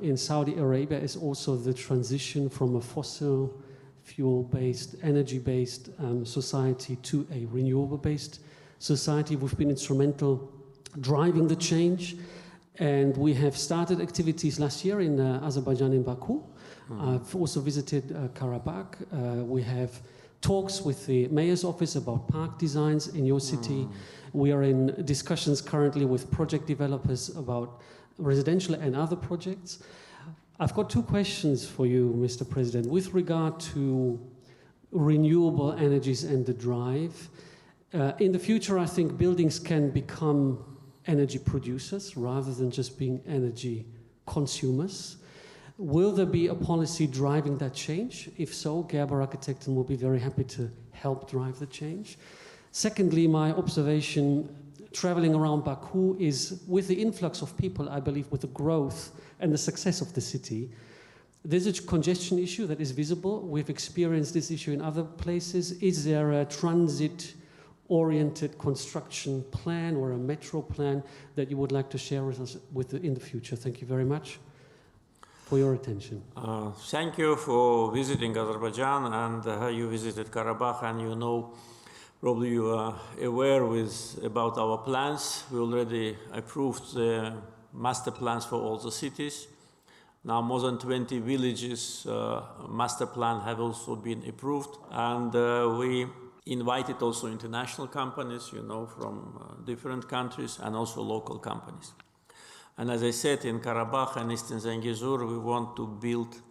in Saudi Arabia is also the transition from a fossil fuel-based, energy-based society to a renewable-based society. We've been instrumental driving the change. And we have started activities last year in Azerbaijan in Baku. I've also visited Karabakh. We have talks with the mayor's office about park designs in your city. We are in discussions currently with project developers about residential and other projects. I've got two questions for you, Mr. President. With regard to renewable energies and the drive, in the future, I think buildings can become energy producers rather than just being energy consumers. Will there be a policy driving that change? If so, Gerber Architekten will be very happy to help drive the change. Secondly, my observation traveling around Baku is with the influx of people, I believe with the growth and the success of the city, there's a congestion issue that is visible. We've experienced this issue in other places. Is there a transit-oriented construction plan or a metro plan that you would like to share with us in the future? Thank you very much for your attention. Thank you for visiting Azerbaijan, and you visited Karabakh, and you know, probably you are aware about our plans. We already approved the master plans for all the cities. Now more than 20 villages master plan have also been approved, and we invited also international companies, you know, from different countries, and also local companies. And as I said, in Karabakh and Eastern Zangezur, we want to build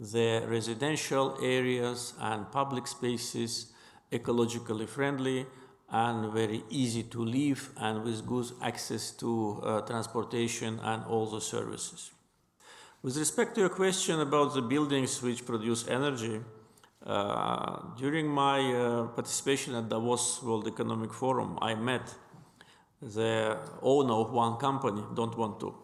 the residential areas and public spaces ecologically friendly and very easy to live and with good access to transportation and all the services. With respect to your question about the buildings which produce energy, during my participation at Davos World Economic Forum, I met the owner of one company, don't want to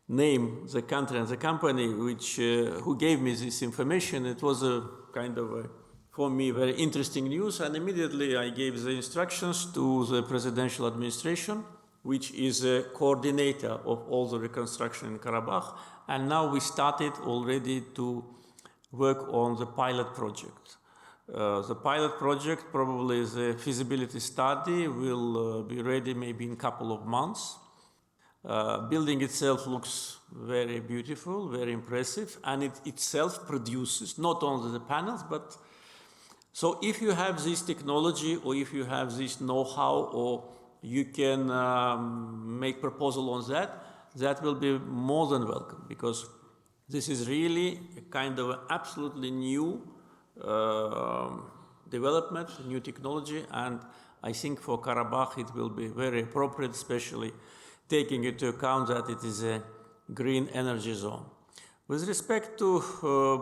name the country and the company, who gave me this information. It was a kind of, for me, very interesting news, and immediately I gave the instructions to the presidential administration, which is a coordinator of all the reconstruction in Karabakh, and now we started already to work on the pilot project. The pilot project, probably the feasibility study, will be ready maybe in a couple of months. Building itself looks very beautiful, very impressive, and it itself produces not only the panels, but so if you have this technology or if you have this know-how or you can make proposal on that, that will be more than welcome, because this is really a kind of absolutely new development, new technology, and I think for Karabakh it will be very appropriate, especially taking into account that it is a green energy zone. With respect to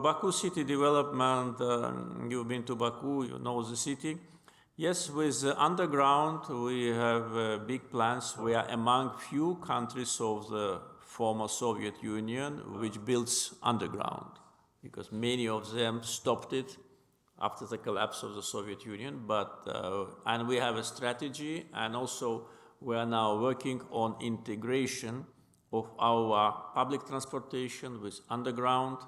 Baku city development, you've been to Baku, you know the city. Yes, with underground we have big plans. We are among few countries of the former Soviet Union which builds underground, because many of them stopped it after the collapse of the Soviet Union. And we have a strategy, and also we are now working on integration of our public transportation with underground,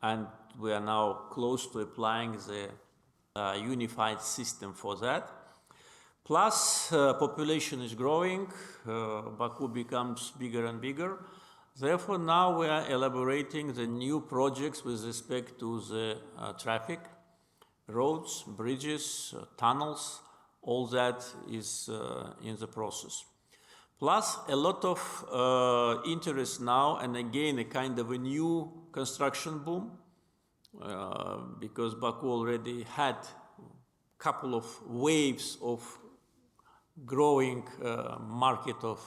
and we are now close to applying the unified system for that. Plus, population is growing, Baku becomes bigger and bigger. Therefore, now we are elaborating the new projects with respect to the traffic, roads, bridges, tunnels, all that is in the process. Plus, a lot of interest now, and again, a kind of a new construction boom. because Baku already had a couple of waves of growing market of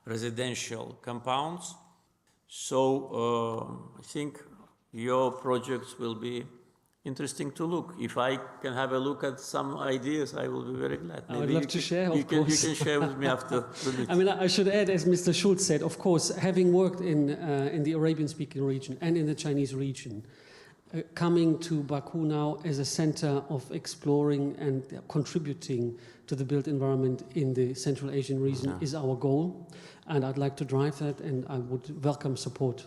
residential compounds. So I think your projects will be interesting to look. If I can have a look at some ideas, I will be very glad. I would love to share, of course. You can share with me after the meeting. I mean, I should add, as Mr. Schulz said, of course, having worked in the Arabian-speaking region and in the Chinese region, coming to Baku now as a center of exploring and contributing to the built environment in the Central Asian region is our goal. And I'd like to drive that, and I would welcome support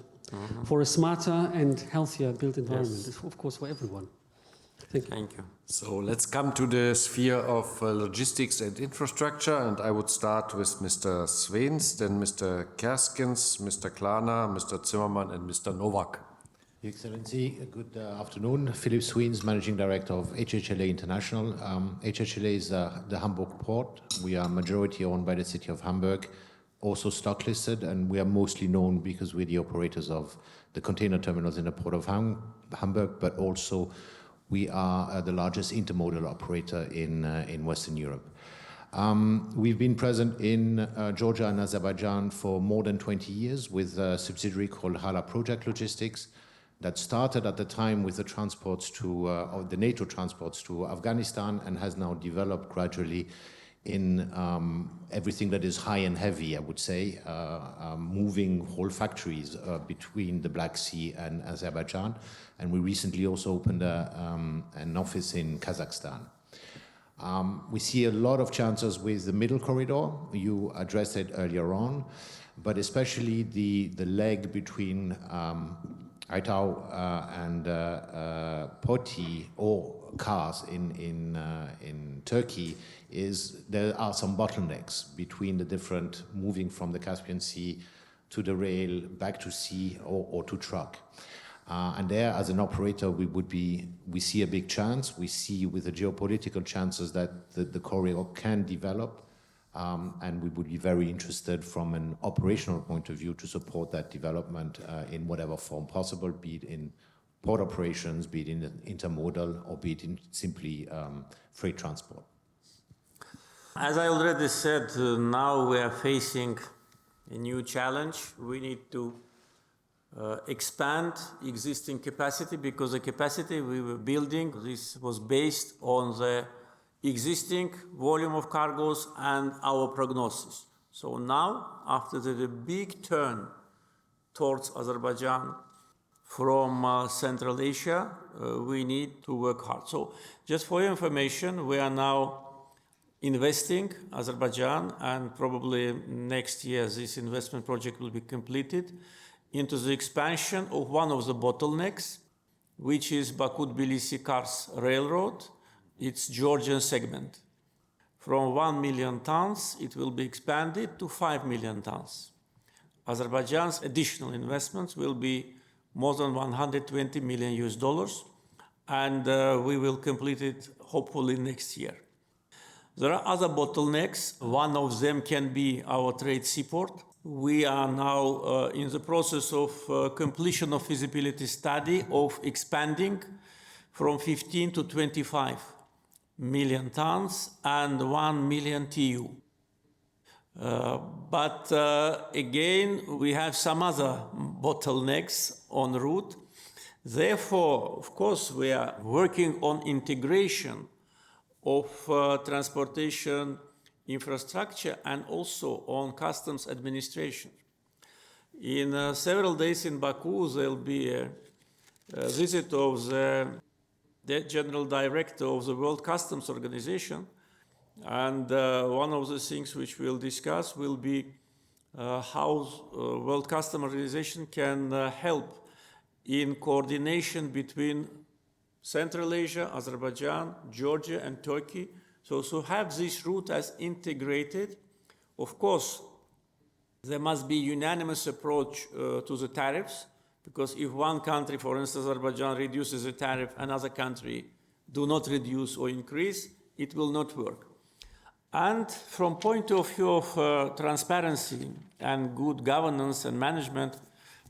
for a smarter and healthier built environment, of course, for everyone. Thank you. Thank you. So let's come to the sphere of logistics and infrastructure, and I would start with Mr. Svens, then Mr. Kerskens, Mr. Klana, Mr. Zimmermann, and Mr. Novak. Your Excellency, good afternoon. Philip Sween's Managing Director of HHLA International. HHLA is the Hamburg port. We are majority owned by the city of Hamburg, also stock listed, and we are mostly known because we're the operators of the container terminals in the port of Hamburg, but also we are the largest intermodal operator in Western Europe. We've been present in Georgia and Azerbaijan for more than 20 years with a subsidiary called Hala Project Logistics that started at the time with the transports to the NATO transports to Afghanistan and has now developed gradually in everything that is high and heavy, I would say, moving whole factories between the Black Sea and Azerbaijan. And we recently also opened an office in Kazakhstan. We see a lot of chances with the middle corridor. You addressed it earlier on, but especially the leg between Aitau and Poti or Kars in Turkey there are some bottlenecks between the different moving from the Caspian Sea to the rail, back to sea or to truck. And there, as an operator, we see a big chance. We see with the geopolitical chances that the corridor can develop, and we would be very interested from an operational point of view to support that development in whatever form possible, be it in port operations, be it in intermodal, or be it in simply freight transport. As I already said, now we are facing a new challenge. We need to expand existing capacity, because the capacity we were building, this was based on the existing volume of cargoes and our prognosis. So now, after the big turn towards Azerbaijan from Central Asia, we need to work hard. So just for your information, we are now investing Azerbaijan, and probably next year this investment project will be completed, into the expansion of one of the bottlenecks, which is Baku-Tbilisi-Kars Railroad, its Georgian segment. From 1 million tons, it will be expanded to 5 million tons. Azerbaijan's additional investments will be more than $120 million, and we will complete it hopefully next year. There are other bottlenecks. One of them can be our trade seaport. We are now in the process of completion of feasibility study of expanding from 15 to 25 million tons and 1 million TEU. But again, we have some other bottlenecks en route. Therefore, of course, we are working on integration of transportation infrastructure and also on customs administration. In several days in Baku, there will be a visit of the General Director of the World Customs Organization, and one of the things which we'll discuss will be how World Customs Organization can help in coordination between Central Asia, Azerbaijan, Georgia, and Turkey. So to have this route as integrated, of course, there must be unanimous approach to the tariffs, because if one country, for instance, Azerbaijan, reduces the tariff, another country do not reduce or increase, it will not work. And from point of view of transparency and good governance and management,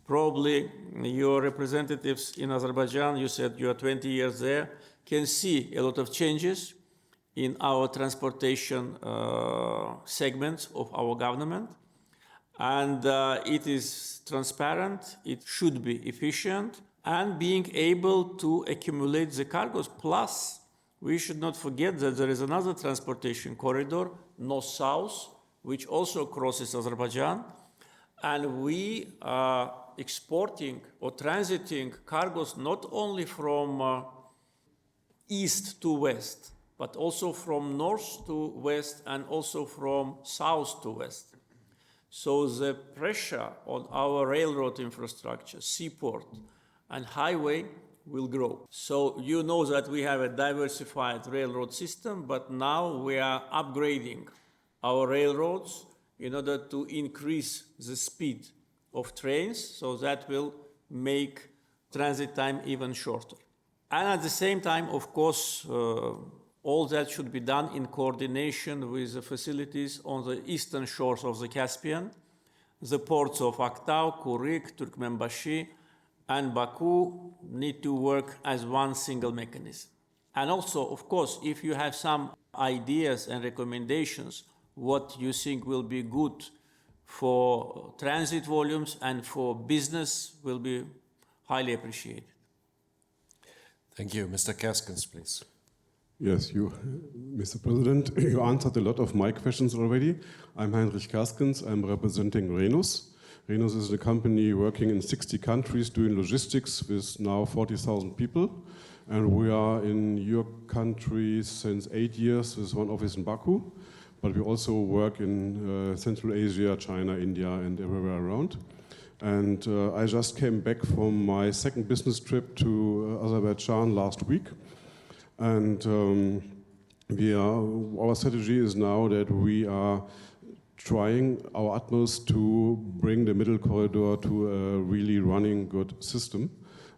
probably your representatives in Azerbaijan, you said you are 20 years there, can see a lot of changes in our transportation segments of our government. And it is transparent, it should be efficient, and being able to accumulate the cargoes. Plus, we should not forget that there is another transportation corridor, north-south, which also crosses Azerbaijan. And we are exporting or transiting cargoes not only from east to west, but also from north to west and also from south to west. So the pressure on our railroad infrastructure, seaport, and highway will grow. So you know that we have a diversified railroad system, but now we are upgrading our railroads in order to increase the speed of trains, so that will make transit time even shorter. And at the same time, of course, all that should be done in coordination with the facilities on the eastern shores of the Caspian. The ports of Aktau, Kurik, Turkmenbashi, and Baku need to work as one single mechanism. And also, of course, if you have some ideas and recommendations, what you think will be good for transit volumes and for business will be highly appreciated. Thank you. Mr. Kerskens, please. Yes, Mr. President, you answered a lot of my questions already. I'm Heinrich Kerskens. I'm representing Renus. Renus is a company working in 60 countries doing logistics with now 40,000 people. And we are in your country since 8 years with one office in Baku. But we also work in Central Asia, China, India, and everywhere around. And I just came back from my second business trip to Azerbaijan last week. And our strategy is now that we are trying our utmost to bring the middle corridor to a really running good system.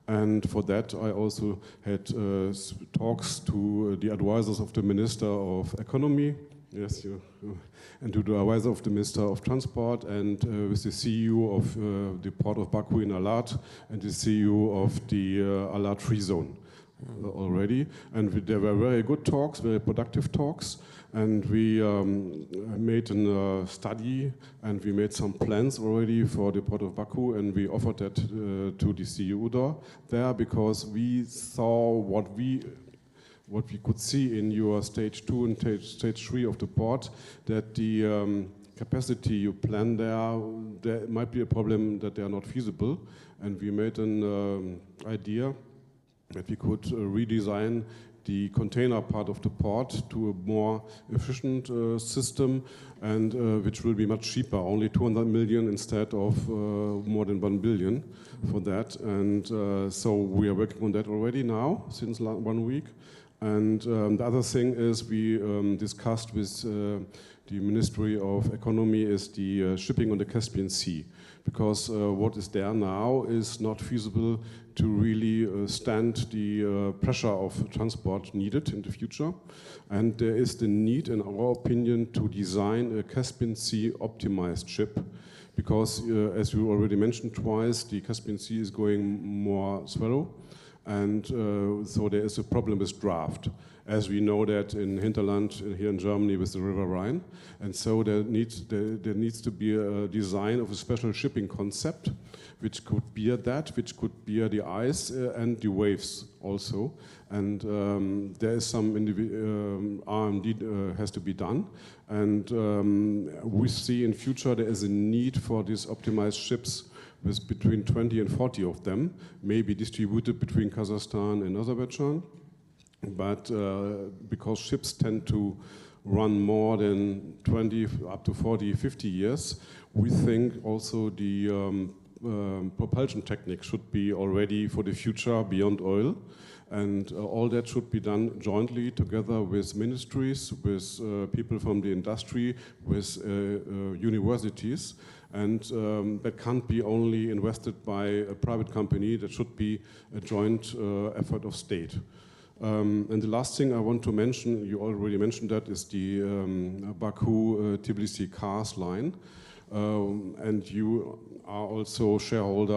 And for that, I also had talks to the advisors of the Minister of Economy, yes, and to the advisor of the Minister of Transport, and with the CEO of the port of Baku in Alat, and the CEO of the Alat Free Zone. Already, and there were very good talks, very productive talks, and we made a study and we made some plans already for the port of Baku, and we offered that to the CEO there because we saw what we could see in your stage 2 and stage 3 of the port, that the capacity you plan there might be a problem that they are not feasible, and we made an idea that we could redesign the container part of the port to a more efficient system, and which will be much cheaper, only 200 million instead of more than 1 billion for that. And so we are working on that already now, since 1 week. And the other thing is we discussed with the Ministry of Economy is the shipping on the Caspian Sea. Because what is there now is not feasible to really stand the pressure of transport needed in the future. And there is the need, in our opinion, to design a Caspian Sea optimized ship. Because, as you already mentioned twice, the Caspian Sea is going more swallow. And so there is a problem with draft, as we know that in hinterland here in Germany with the River Rhine. And so there needs to be a design of a special shipping concept, which could bear that, which could bear the ice and the waves also. And there is some R&D has to be done. And we see in future there is a need for these optimized ships with between 20 and 40 of them, maybe distributed between Kazakhstan and Azerbaijan. But because ships tend to run more than 20, up to 40, 50 years, we think also the propulsion technique should be already for the future beyond oil. And all that should be done jointly together with ministries, with people from the industry, with universities. And that can't be only invested by a private company, that should be a joint effort of state. And the last thing I want to mention, you already mentioned that, is the Baku-Tbilisi cars line. and you are also shareholder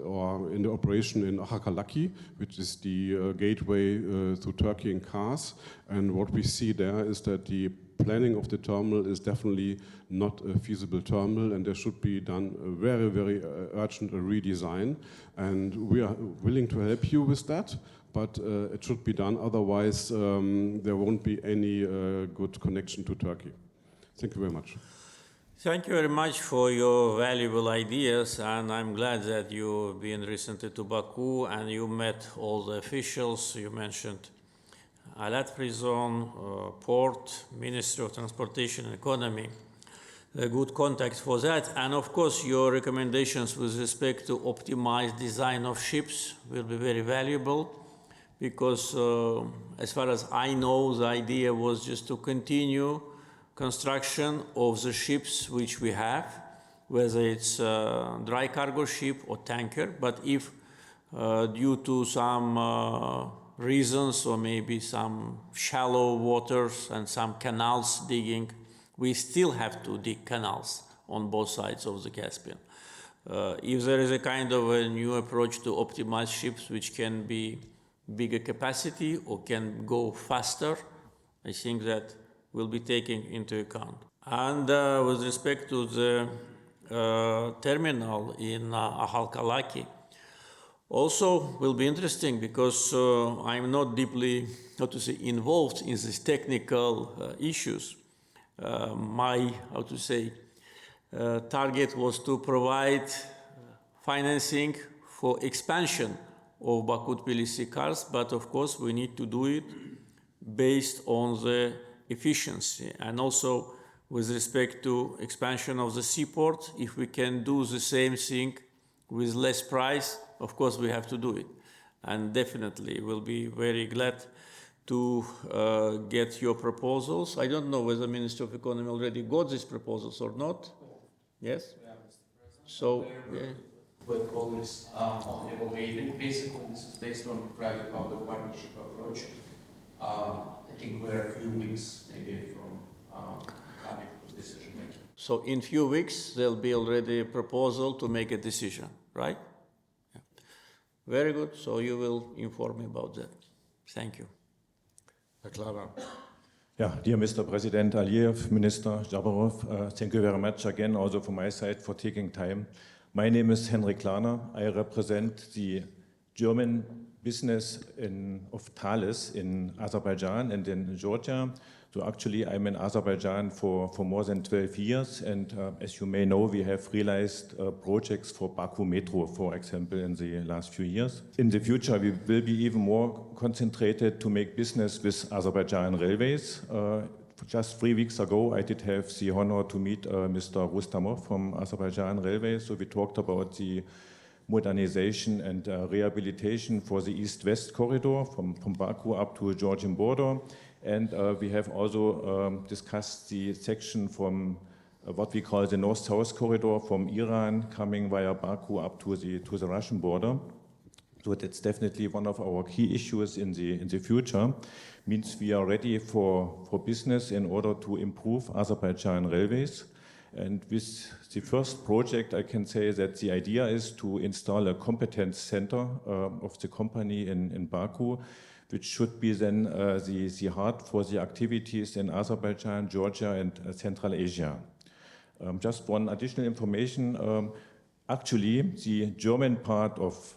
or in the operation in Hakalaki, which is the gateway to Turkey in cars. And what we see there is that the planning of the terminal is definitely not a feasible terminal, and there should be done a very, very urgent redesign. And we are willing to help you with that, but it should be done, otherwise there won't be any good connection to Turkey. Thank you very much. Thank you very much for your valuable ideas, and I'm glad that you've been recently to Baku and you met all the officials. You mentioned Alat Prison, Port, Ministry of Transportation and Economy. Good contact for that, and of course your recommendations with respect to optimized design of ships will be very valuable, because as far as I know, the idea was just to continue construction of the ships which we have, whether it's a dry cargo ship or tanker, but if due to some reasons or maybe some shallow waters and some canals digging, we still have to dig canals on both sides of the Caspian. If there is a kind of a new approach to optimize ships which can be bigger capacity or can go faster, I think that will be taken into account. And with respect to the terminal in Halkalaki, also will be interesting, because I'm not deeply, how to say, involved in these technical issues. My, how to say, target was to provide financing for expansion of Baku-Tbilisi cars, but of course we need to do it based on the efficiency, and also with respect to expansion of the seaport. If we can do the same thing with less price, of course we have to do it. And definitely we'll be very glad to get your proposals. I don't know whether the Ministry of Economy already got these proposals or not. Yes? Yeah, Mr. President. So, yeah. With colleagues on evaluating. Basically, this is based on private-public partnership approach. I think we're a few weeks maybe from coming to decision making. So in few weeks, there'll be already a proposal to make a decision, right? Yeah. Very good. So you will inform me about that. Thank you. Yeah, dear Mr. President Aliyev, Minister Jabarov, thank you very much again also from my side for taking time. My name is Henrik Klarner. I represent the German business of Thales in Azerbaijan and in Georgia. So actually I'm in Azerbaijan for more than 12 years, and as you may know, we have realized projects for Baku Metro, for example, in the last few years. In the future we will be even more concentrated to make business with Azerbaijan Railways. Just 3 weeks ago I did have the honor to meet Mr. Rustamov from Azerbaijan Railways, so we talked about the modernization and rehabilitation for the east-west corridor from Baku up to the Georgian border. And we have also discussed the section from what we call the north-south corridor from Iran coming via Baku up to the Russian border. So that's definitely one of our key issues in the future. Means we are ready for business in order to improve Azerbaijan Railways. And with the first project, I can say that the idea is to install a competence center of the company in Baku, which should be then the heart for the activities in Azerbaijan, Georgia, and Central Asia. Just one additional information. Actually, the German part of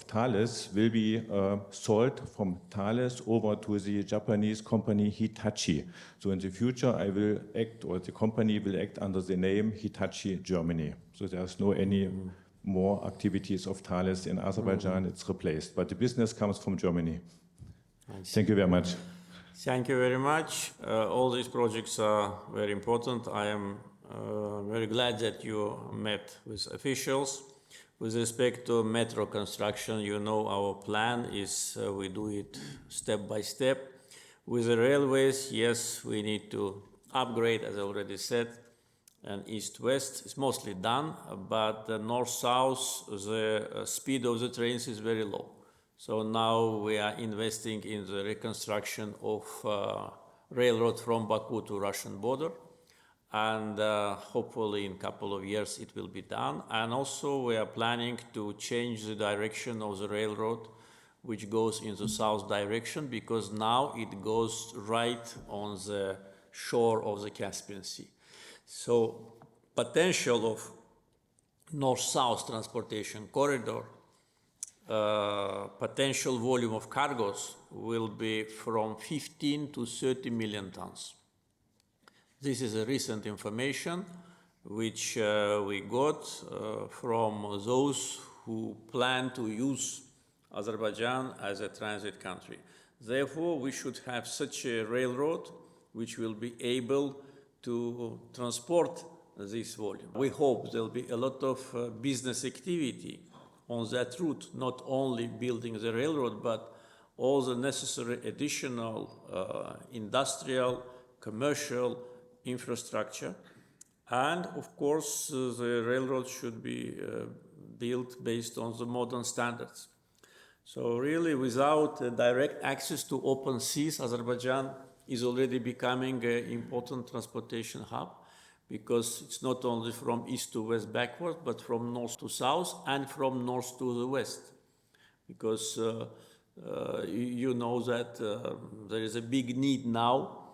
Thales will be sold from Thales over to the Japanese company Hitachi. So in the future, I will act, or the company will act under the name Hitachi Germany. So there's no any more activities of Thales in Azerbaijan. It's replaced, but the business comes from Germany. Thank you very much. Thank you very much. All these projects are very important. I am very glad that you met with officials. With respect to metro construction, you know our plan is we do it step by step. With the railways, yes, we need to upgrade, as I already said, and east-west is mostly done, but the north-south, the speed of the trains is very low. So now we are investing in the reconstruction of railroad from Baku to Russian border. and hopefully in a couple of years it will be done. And also we are planning to change the direction of the railroad, which goes in the south direction, because now it goes right on the shore of the Caspian Sea. So potential of north-south transportation corridor, potential volume of cargoes will be from 15 to 30 million tons. This is a recent information which we got from those who plan to use Azerbaijan as a transit country. Therefore, we should have such a railroad which will be able to transport this volume. We hope there will be a lot of business activity on that route, not only building the railroad, but all the necessary additional industrial, commercial infrastructure. And of course, the railroad should be built based on the modern standards. So really, without direct access to open seas, Azerbaijan is already becoming an important transportation hub, because it's not only from east to west backward, but from north to south and from north to the west. Because you know that there is a big need now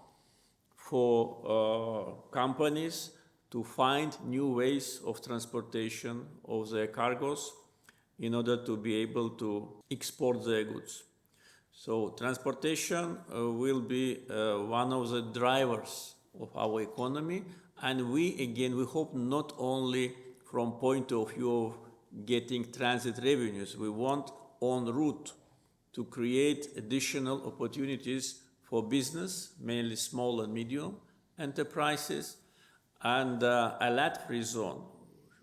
for companies to find new ways of transportation of their cargoes in order to be able to export their goods. So transportation will be one of the drivers of our economy, and we hope not only from point of view of getting transit revenues, we want en route to create additional opportunities for business, mainly small and medium enterprises, and a LAT-free zone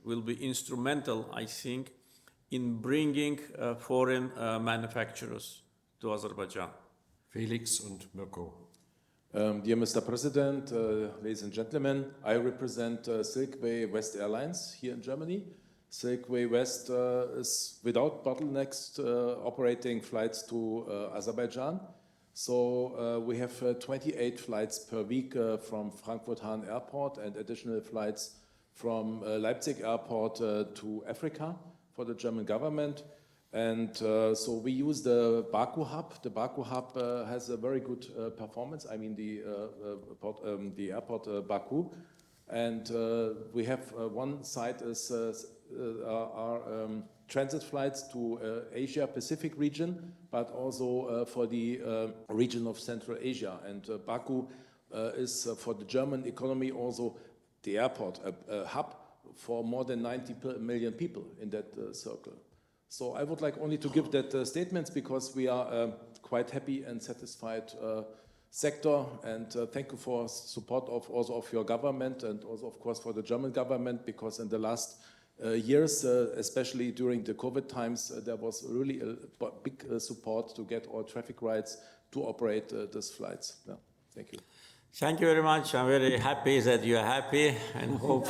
will be instrumental, I think, in bringing foreign manufacturers to Azerbaijan. Felix und Mirko. Dear Mr. President, ladies and gentlemen, I represent Silkway West Airlines here in Germany. Silkway West is without bottlenecks operating flights to Azerbaijan. So we have 28 flights per week from Frankfurt-Hahn Airport and additional flights from Leipzig Airport to Africa for the German government. And so we use the Baku hub. The Baku hub has a very good performance. I mean the airport Baku. And we have one site is transit flights to Asia Pacific region, but also for the region of Central Asia. And Baku is for the German economy also the airport, a hub for more than 90 million people in that circle. So I would like only to give that statements because we are quite happy and satisfied sector, and thank you for support of also of your government and also of course for the German government, because in the last years, especially during the COVID times, there was really a big support to get all traffic rights to operate these flights. Yeah. Thank you. Thank you very much. I'm very happy that you are happy, and hope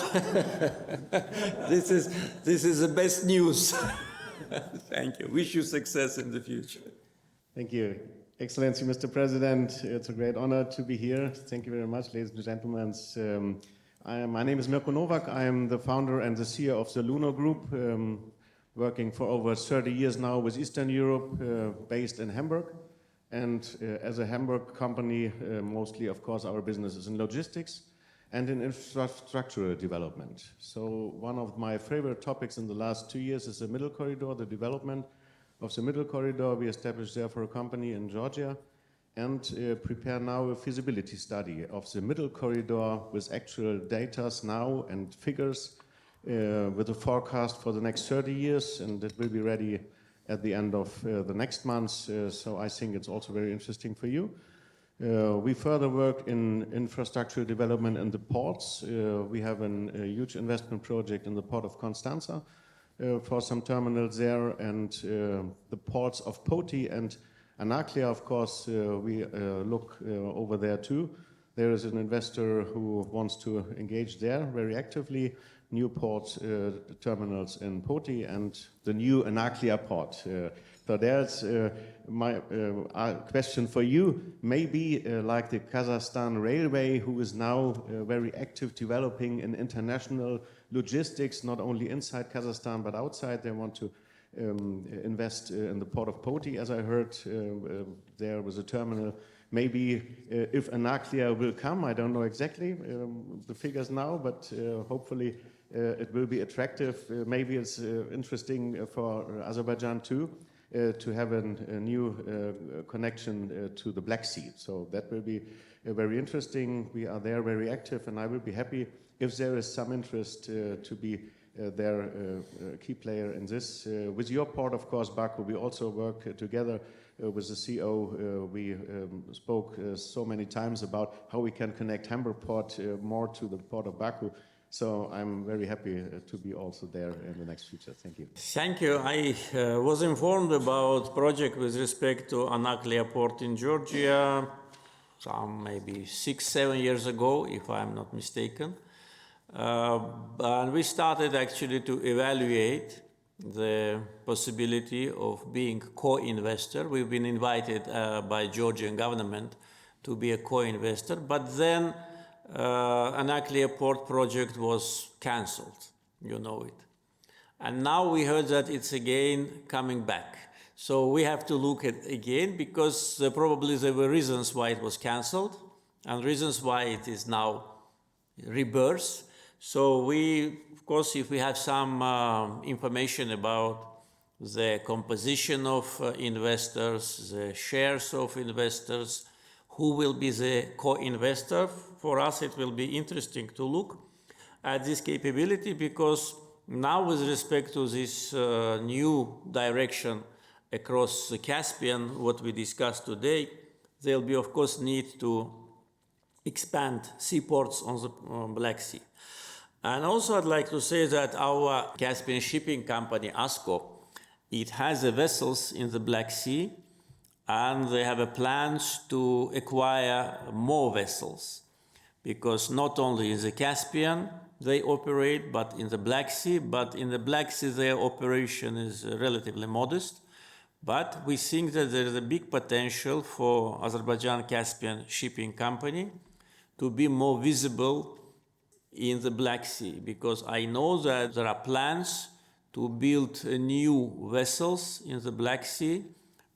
this is the best news. Thank you. Wish you success in the future. Thank you. Excellency, Mr. President, it's a great honor to be here. Thank you very much, ladies and gentlemen. My name is Mirko Novak. I am the founder and the CEO of the Luno Group, working for over 30 years now with Eastern Europe, based in Hamburg. And as a Hamburg company, mostly, of course, our business is in logistics and in infrastructural development. So one of my favorite topics in the last 2 years is the Middle Corridor, the development of the Middle Corridor. We established therefore a company in Georgia and prepare now a feasibility study of the Middle Corridor with actual data now and figures with a forecast for the next 30 years, and it will be ready at the end of the next month. So I think it's also very interesting for you. We further work in infrastructure development in the ports. We have a huge investment project in the port of Constanța for some terminals there, and the ports of Poti and Anaklia, of course, we look over there too. There is an investor who wants to engage there very actively. new port terminals in Poti and the new Anaklia port. So there's my question for you. Maybe like the Kazakhstan Railway, who is now very active developing in international logistics, not only inside Kazakhstan but outside. They want to invest in the port of Poti, as I heard. There was a terminal. Maybe if Anaklia will come, I don't know exactly the figures now, but hopefully it will be attractive. Maybe it's interesting for Azerbaijan too to have a new connection to the Black Sea. So that will be very interesting. We are there very active, and I will be happy if there is some interest to be their key player in this. With your port, of course, Baku, we also work together with the CO. We spoke so many times about how we can connect Hamburg port more to the port of Baku. So I'm very happy to be also there in the next future. Thank you. Thank you. I was informed about project with respect to Anaklia port in Georgia some maybe 6-7 years ago, if I'm not mistaken. And we started actually to evaluate the possibility of being co-investor. We've been invited by Georgian government to be a co-investor, but then Anaklia port project was cancelled, you know it. And now we heard that it's again coming back. So we have to look at again, because probably there were reasons why it was cancelled and reasons why it is now rebirth. So we, of course, if we have some information about the composition of investors, the shares of investors, who will be the co-investor, for us it will be interesting to look at this capability, because now with respect to this new direction across the Caspian, what we discussed today, there will be, of course, need to expand seaports on the Black Sea. And also I'd like to say that our Caspian shipping company, ASCO, it has the vessels in the Black Sea, and they have plans to acquire more vessels, because not only in the Caspian they operate, but in the Black Sea. But in the Black Sea their operation is relatively modest. But we think that there is a big potential for Azerbaijan Caspian shipping company to be more visible in the Black Sea, because I know that there are plans to build new vessels in the Black Sea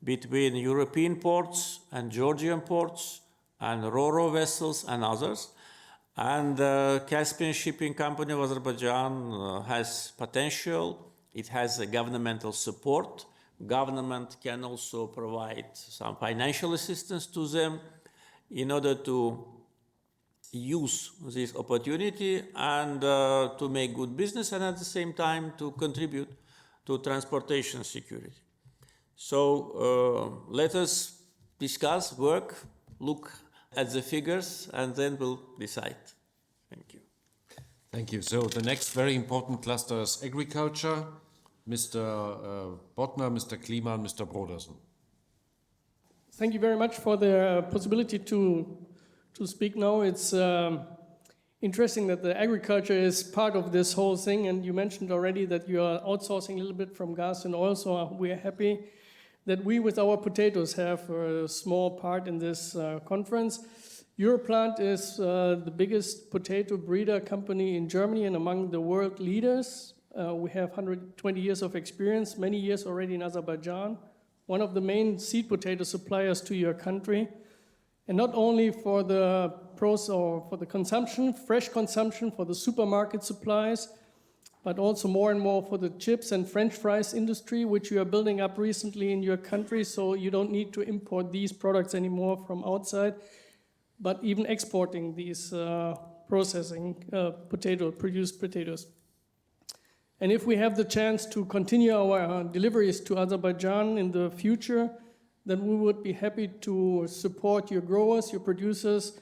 between European ports and Georgian ports and Ro-Ro vessels and others. And Caspian Shipping Company of Azerbaijan has potential. It has a governmental support. Government can also provide some financial assistance to them in order to use this opportunity and to make good business, and at the same time to contribute to transportation security. So let us discuss, work, look at the figures, and then we'll decide. Thank you. Thank you. So the next very important cluster is agriculture. Mr. Bodnar, Mr. Klima, and Mr. Brodersen. Thank you very much for the possibility to speak now. It's interesting that the agriculture is part of this whole thing, and you mentioned already that you are outsourcing a little bit from gas and oil, so we are happy that we with our potatoes have a small part in this conference. Your plant is the biggest potato breeder company in Germany and among the world leaders. We have 120 years of experience, many years already in Azerbaijan, one of the main seed potato suppliers to your country. And not only for the process or for the consumption, fresh consumption for the supermarket supplies, but also more and more for the chips and French fries industry, which you are building up recently in your country, so you don't need to import these products anymore from outside, but even exporting these processing produced potatoes. And if we have the chance to continue our deliveries to Azerbaijan in the future, then we would be happy to support your growers, your producers,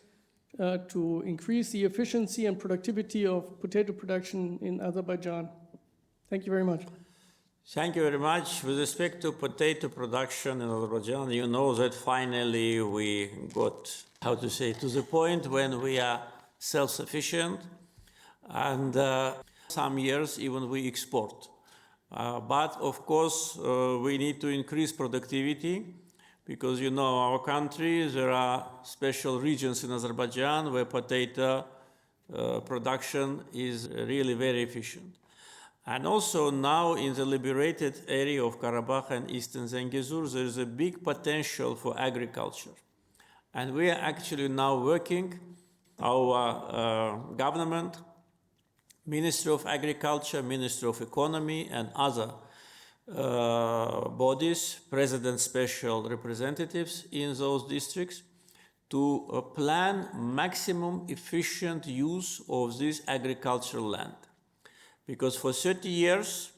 to increase the efficiency and productivity of potato production in Azerbaijan. Thank you very much. Thank you very much. With respect to potato production in Azerbaijan, you know that finally we got, how to say, to the point when we are self-sufficient. And Some years even we export. But of course, we need to increase productivity because, you know, our country, there are special regions in Azerbaijan where potato production is really very efficient. And also now in the liberated area of Karabakh and Eastern Zengezur, there is a big potential for agriculture. And we are actually now working, our government, Ministry of Agriculture, Ministry of Economy, and other bodies, President special representatives in those districts, to plan maximum efficient use of this agricultural land. Because for 30 years,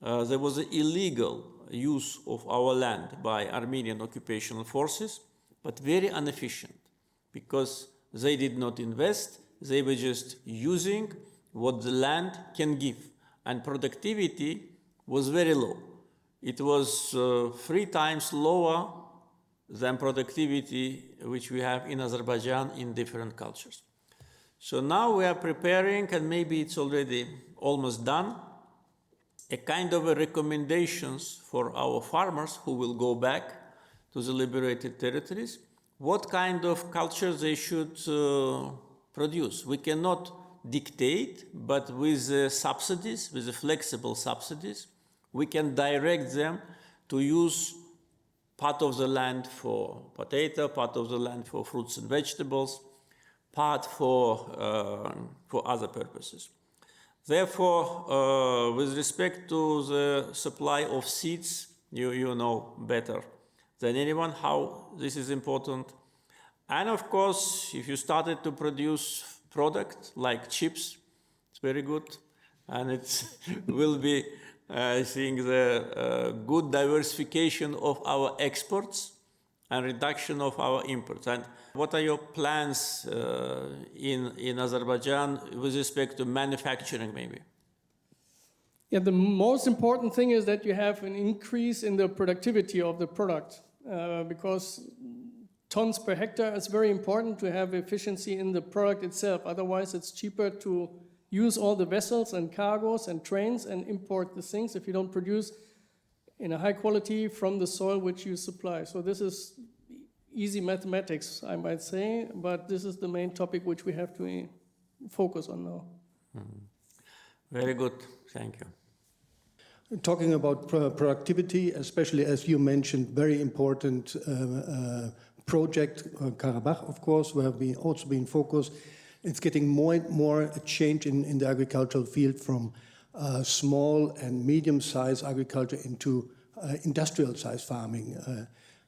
there was an illegal use of our land by Armenian occupational forces, but very inefficient, because they did not invest, they were just using what the land can give. And productivity was very low. It was 3 times lower than productivity which we have in Azerbaijan in different cultures. So now we are preparing, and maybe it's already almost done, a kind of a recommendations for our farmers who will go back to the liberated territories, what kind of culture they should produce. We cannot dictate, but with subsidies, with the flexible subsidies, we can direct them to use part of the land for potato, part of the land for fruits and vegetables, part for other purposes. Therefore, with respect to the supply of seeds, you know better than anyone how this is important. And of course, if you started to produce product like chips, it's very good. And it will be, I think, the good diversification of our exports and reduction of our imports. And what are your plans in Azerbaijan with respect to manufacturing, maybe? Yeah, the most important thing is that you have an increase in the productivity of the product, because tons per hectare is very important to have efficiency in the product itself. Otherwise, it's cheaper to use all the vessels and cargos and trains and import the things if you don't produce in a high quality from the soil which you supply. So this is easy mathematics, I might say, but this is the main topic which we have to focus on now. Very good, thank you. Talking about productivity, especially as you mentioned, very important project, Karabakh, of course, where we also been focused. It's getting more and more a change in the agricultural field from small and medium-sized agriculture into industrial-sized farming.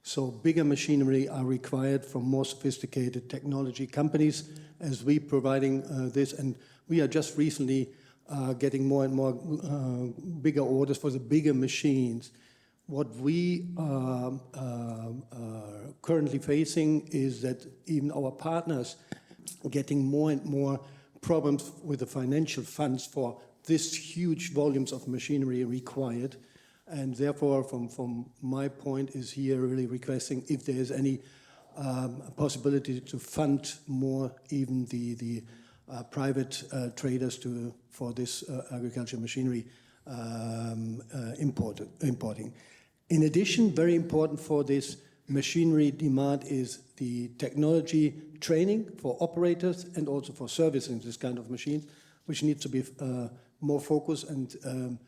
So bigger machinery are required from more sophisticated technology companies as we providing this. And we are just recently getting more and more bigger orders for the bigger machines. What we are currently facing is that even our partners are getting more and more problems with the financial funds for this huge volumes of machinery required. And therefore, from my point is here really requesting if there is any possibility to fund more even the private traders for this agriculture machinery importing. In addition, very important for this machinery demand is the technology training for operators and also for servicing this kind of machines, which needs to be more focus and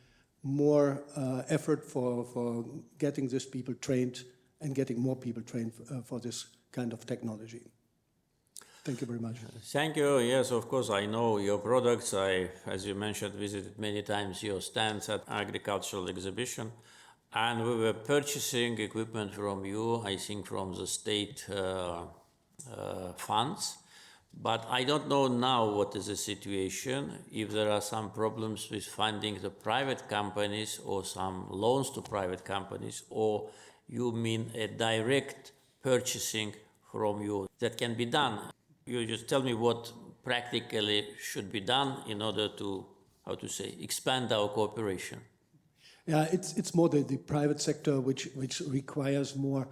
more effort for getting these people trained and getting more people trained for this kind of technology. Thank you very much. Thank you. Yes, of course, I know your products. I, as you mentioned, visited many times your stands at agricultural exhibition. And we were purchasing equipment from you, I think from the state funds. But I don't know now what is the situation, if there are some problems with funding the private companies or some loans to private companies, or you mean a direct purchasing from you that can be done. You just tell me what practically should be done in order to, how to say, expand our cooperation. Yeah, it's more the private sector which requires more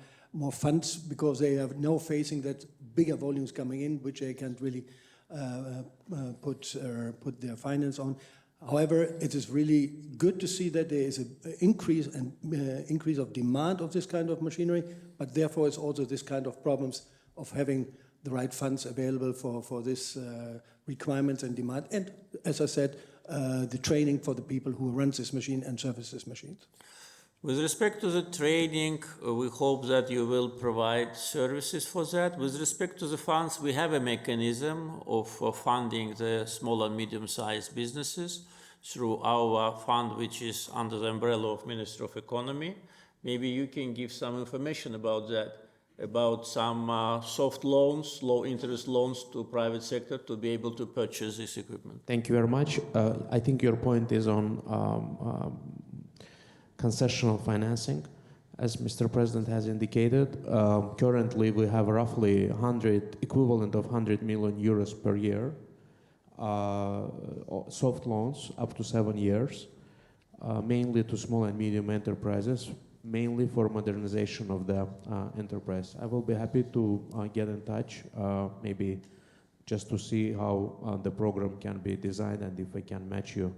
funds, because they are now facing that bigger volumes coming in, which they can't really put their finance on. However, it is really good to see that there is an increase of demand of this kind of machinery, but therefore it's also this kind of problems of having the right funds available for this requirements and demand. And as I said, the training for the people who run this machine and service this machines. With respect to the training, we hope that you will provide services for that. With respect to the funds, we have a mechanism of funding the small and medium-sized businesses through our fund, which is under the umbrella of Ministry of Economy. Maybe you can give some information about that, about some soft loans, low-interest loans to private sector to be able to purchase this equipment. Thank you very much. I think your point is on concessional financing. As Mr. President has indicated, currently we have roughly equivalent of 100 million euros per year, soft loans up to 7 years, mainly to small and medium enterprises, mainly for modernization of the enterprise. I will be happy to get in touch, maybe just to see how the program can be designed and if I can match you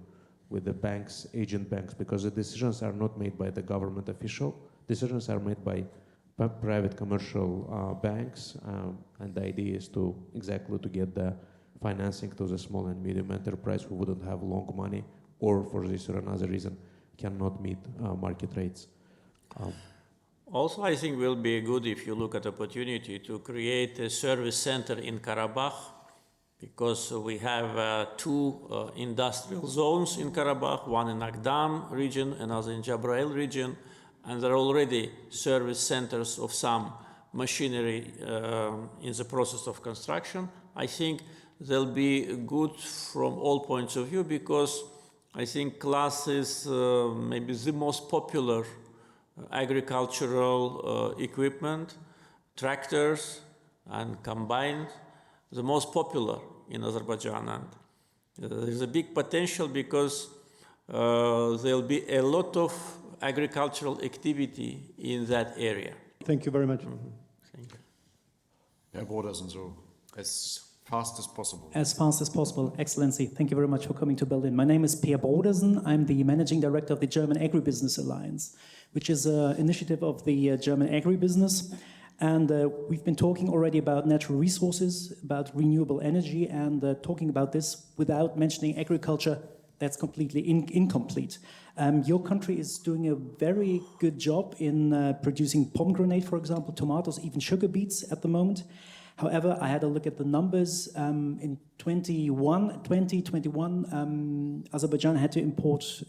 with the banks, agent banks, because the decisions are not made by the government official. Decisions are made by private commercial banks, and the idea is to get the financing to the small and medium enterprise who wouldn't have long money or for this or another reason cannot meet market rates. Also, I think it will be good if you look at the opportunity to create a service center in Karabakh, because we have two industrial zones in Karabakh, one in Agdam region, another in Jabrail region, and there are already service centers of some machinery in the process of construction. I think they'll be good from all points of view, because I think class is maybe the most popular agricultural equipment, tractors and combined, the most popular in Azerbaijan. And there's a big potential because there'll be a lot of agricultural activity in that area. Thank you very much. Thank you. Herr Brodersen, so as fast as possible. As fast as possible. Excellency, thank you very much for coming to Berlin. My name is Per Brodersen. I'm the Managing Director of the German Agribusiness Alliance, which is an initiative of the German agribusiness. And we've been talking already about natural resources, about renewable energy, and talking about this without mentioning agriculture. That's completely incomplete. Your country is doing a very good job in producing pomegranate, for example, tomatoes, even sugar beets at the moment. However, I had a look at the numbers. In 2021, Azerbaijan had to import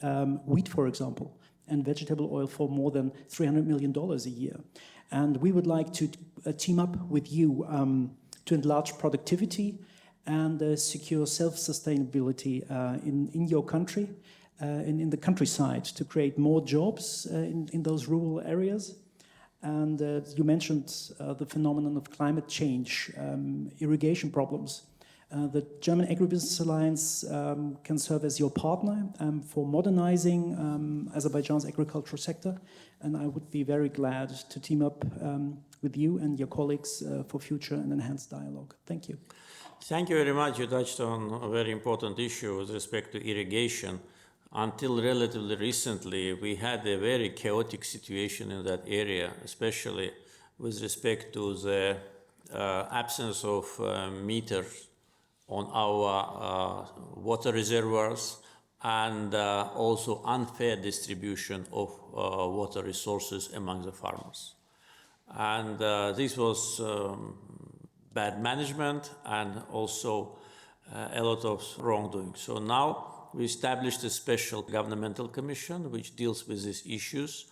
wheat, for example, and vegetable oil for more than $300 million a year. And we would like to team up with you to enlarge productivity and secure self-sustainability in your country, in the countryside, to create more jobs in those rural areas. And you mentioned the phenomenon of climate change, irrigation problems. The German Agribusiness Alliance can serve as your partner for modernizing Azerbaijan's agricultural sector, and I would be very glad to team up with you and your colleagues for future and enhanced dialogue. Thank you. Thank you very much. You touched on a very important issue with respect to irrigation. Until relatively recently, we had a very chaotic situation in that area, especially with respect to the absence of meters on our water reservoirs, and also unfair distribution of water resources among the farmers. And this was bad management and also a lot of wrongdoing. So now we established a special governmental commission which deals with these issues,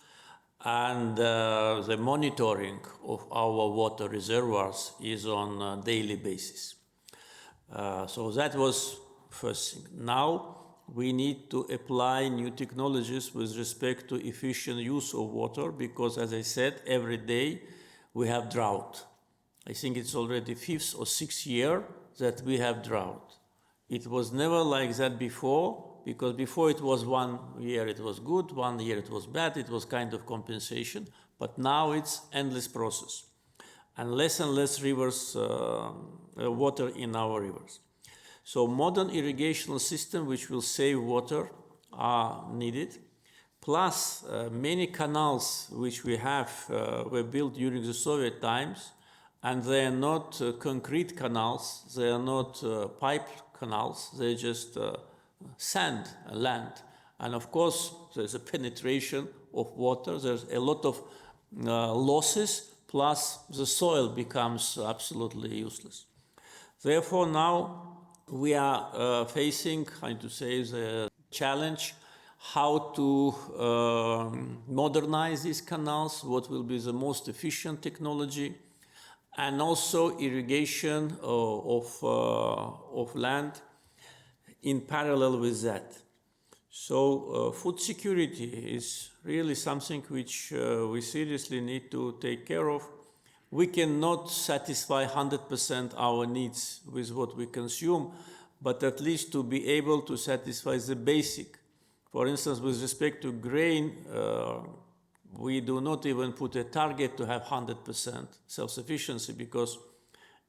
and the monitoring of our water reservoirs is on a daily basis. So that was first thing. Now we need to apply new technologies with respect to efficient use of water, because, as I said, every day we have drought. I think it's already 5th or 6th year that we have drought. It was never like that before, because before it was 1 year it was good, 1 year it was bad, it was kind of compensation, but now it's endless process. And less rivers, water in our rivers. So modern irrigational system which will save water are needed. Plus many canals which we have were built during the Soviet times, and they are not concrete canals, they are not pipe canals, they're just sand, land. And of course, there's a penetration of water, there's a lot of losses, plus the soil becomes absolutely useless. Therefore, now we are facing, the challenge how to modernize these canals, what will be the most efficient technology, and also irrigation of land in parallel with that. So food security is really something which we seriously need to take care of. We cannot satisfy 100% our needs with what we consume, but at least to be able to satisfy the basic. For instance, with respect to grain, we do not even put a target to have 100% self-sufficiency because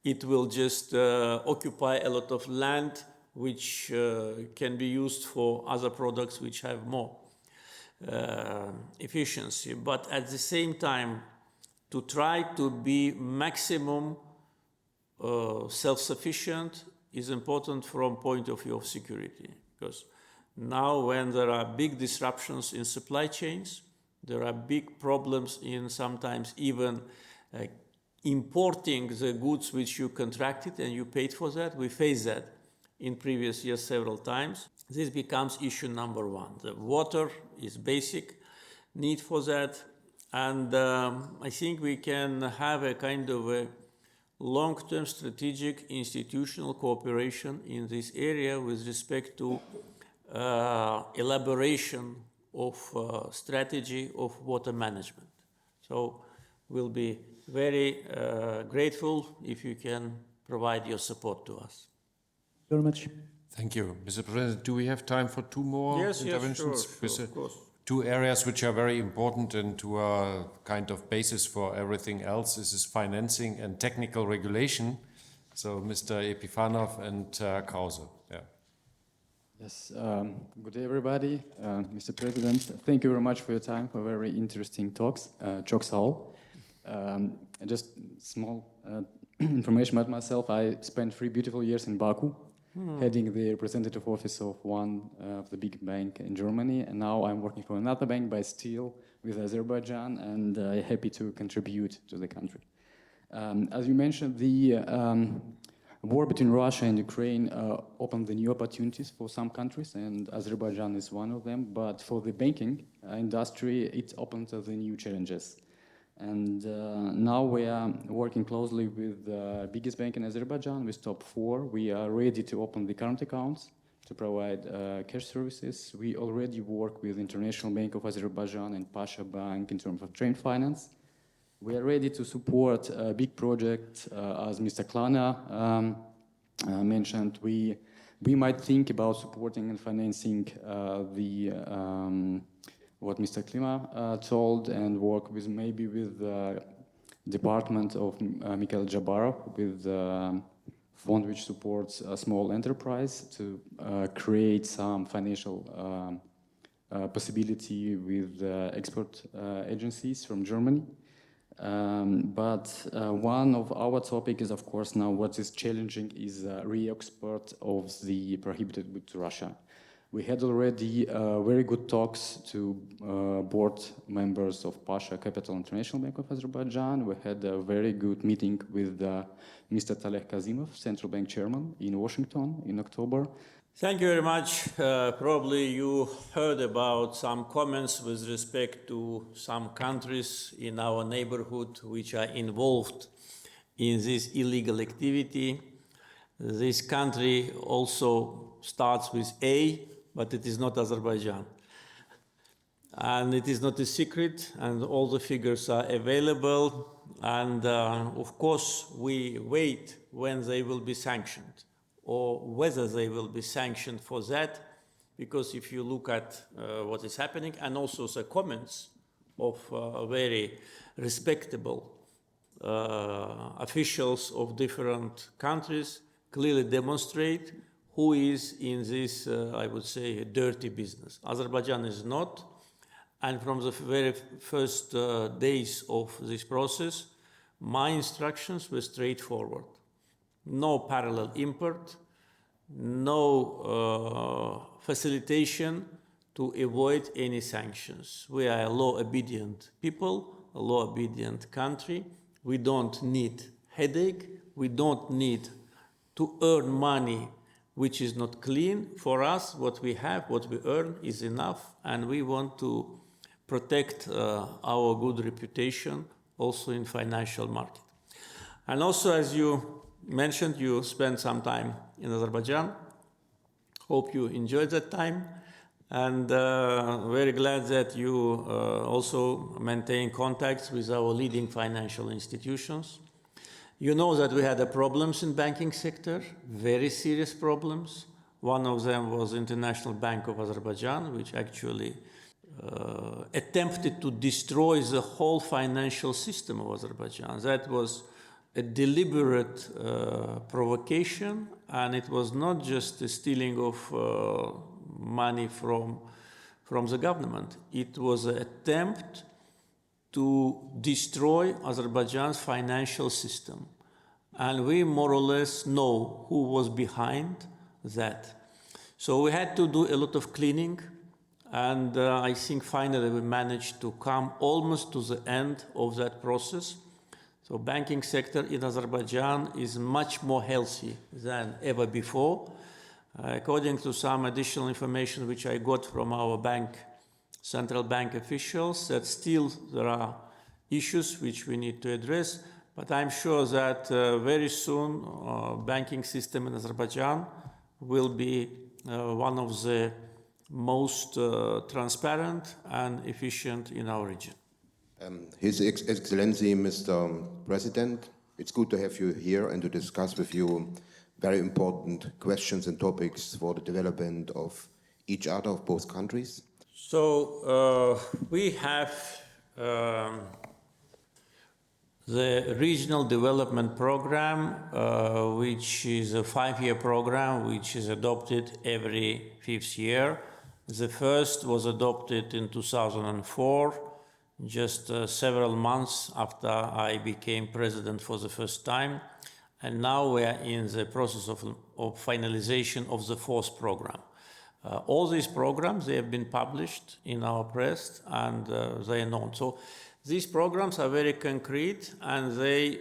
it will just occupy a lot of land which can be used for other products which have more efficiency. But at the same time, to try to be maximum self-sufficient is important from point of view of security, because now when there are big disruptions in supply chains, there are big problems in sometimes even importing the goods which you contracted and you paid for that. We faced that in previous years several times. This becomes issue number one. The water is basic need for that. And I think we can have a kind of a long-term strategic institutional cooperation in this area with respect to elaboration of strategy of water management. So we'll be very grateful if you can provide your support to us. Very much. Thank you. Mr. President, do we have time for two more interventions? Yes, sure, of course. Two areas which are very important and who are kind of basis for everything else. This is financing and technical regulation. So Mr. Epifanov and Krause. Yeah. Yes, good day everybody. Mr. President, thank you very much for your time, for very interesting talks. Jokes all. Just small information about myself. I spent 3 beautiful years in Baku, heading the representative office of one of the big bank in Germany, and now I'm working for another bank, but still with Azerbaijan, and happy to contribute to the country. As you mentioned, the war between Russia and Ukraine opened the new opportunities for some countries, and Azerbaijan is one of them. But for the banking industry, it opened the new challenges. And now we are working closely with the biggest bank in Azerbaijan, with top 4. We are ready to open the current accounts to provide cash services. We already work with International Bank of Azerbaijan and Pasha Bank in terms of trade finance. We are ready to support a big project, as Mr. Klana mentioned. We might think about supporting and financing what Mr. Klima told, and work with maybe with the department of Mikhail Jabarov, with the fund which supports a small enterprise to create some financial possibility with export agencies from Germany. But one of our topic is, of course, now what is challenging is re-export of the prohibited goods to Russia. We had already very good talks to board members of Pasha Capital International Bank of Azerbaijan. We had a very good meeting with Mr. Taleh Kazimov, Central Bank Chairman, in Washington in October. Thank you very much. Probably you heard about some comments with respect to some countries in our neighborhood which are involved in this illegal activity. This country also starts with A, but it is not Azerbaijan. And it is not a secret, and all the figures are available. And of course, we wait when they will be sanctioned, or whether they will be sanctioned for that, because if you look at what is happening, and also the comments of very respectable officials of different countries clearly demonstrate who is in this, I would say, dirty business. Azerbaijan is not, and from the very first days of this process, my instructions were straightforward. No parallel import, no facilitation to avoid any sanctions. We are a law-obedient people, a law-obedient country. We don't need headache. We don't need to earn money which is not clean. For us, what we have, what we earn is enough, and we want to protect our good reputation also in financial market. And also, as you mentioned, you spent some time in Azerbaijan. Hope you enjoyed that time, and very glad that you also maintain contacts with our leading financial institutions. You know that we had problems in banking sector, very serious problems. One of them was International Bank of Azerbaijan, which actually attempted to destroy the whole financial system of Azerbaijan. That was a deliberate provocation, and it was not just a stealing of money from the government. It was an attempt to destroy Azerbaijan's financial system. And we more or less know who was behind that. So we had to do a lot of cleaning, and I think finally we managed to come almost to the end of that process. So banking sector in Azerbaijan is much more healthy than ever before. According to some additional information which I got from our central bank officials, that still there are issues which we need to address, but I'm sure that very soon banking system in Azerbaijan will be one of the most transparent and efficient in our region. His Excellency, Mr. President, it's good to have you here and to discuss with you very important questions and topics for the development of each other, of both countries. So we have the Regional Development Program, which is a 5-year program which is adopted every 5th year. The first was adopted in 2004, just several months after I became president for the first time. And now we are in the process of finalization of the 4th program. All these programs, they have been published in our press, and they are known. So these programs are very concrete, and they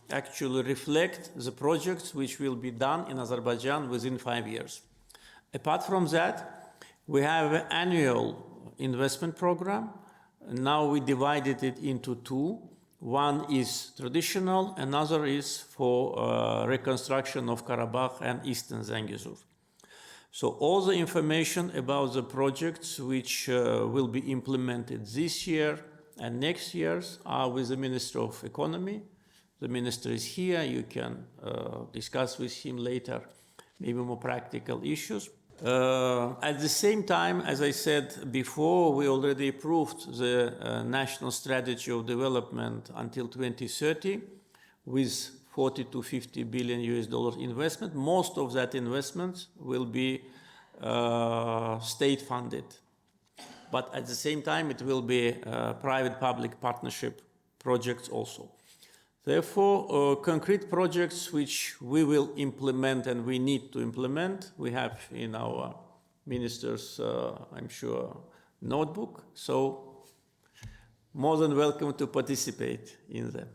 actually reflect the projects which will be done in Azerbaijan within 5 years. Apart from that, we have an annual investment program. Now we divided it into 2. One is traditional, another is for reconstruction of Karabakh and Eastern Zangezur. So all the information about the projects which will be implemented this year and next years are with the Minister of Economy. The Minister is here. You can discuss with him later maybe more practical issues. At the same time, as I said before, we already approved the National Strategy of Development until 2030 with 40 to 50 billion US $ investment. Most of that investment will be state funded. But at the same time, it will be private-public partnership projects also. Therefore, concrete projects which we will implement and we need to implement, we have in our minister's, I'm sure, notebook. So, more than welcome to participate in them.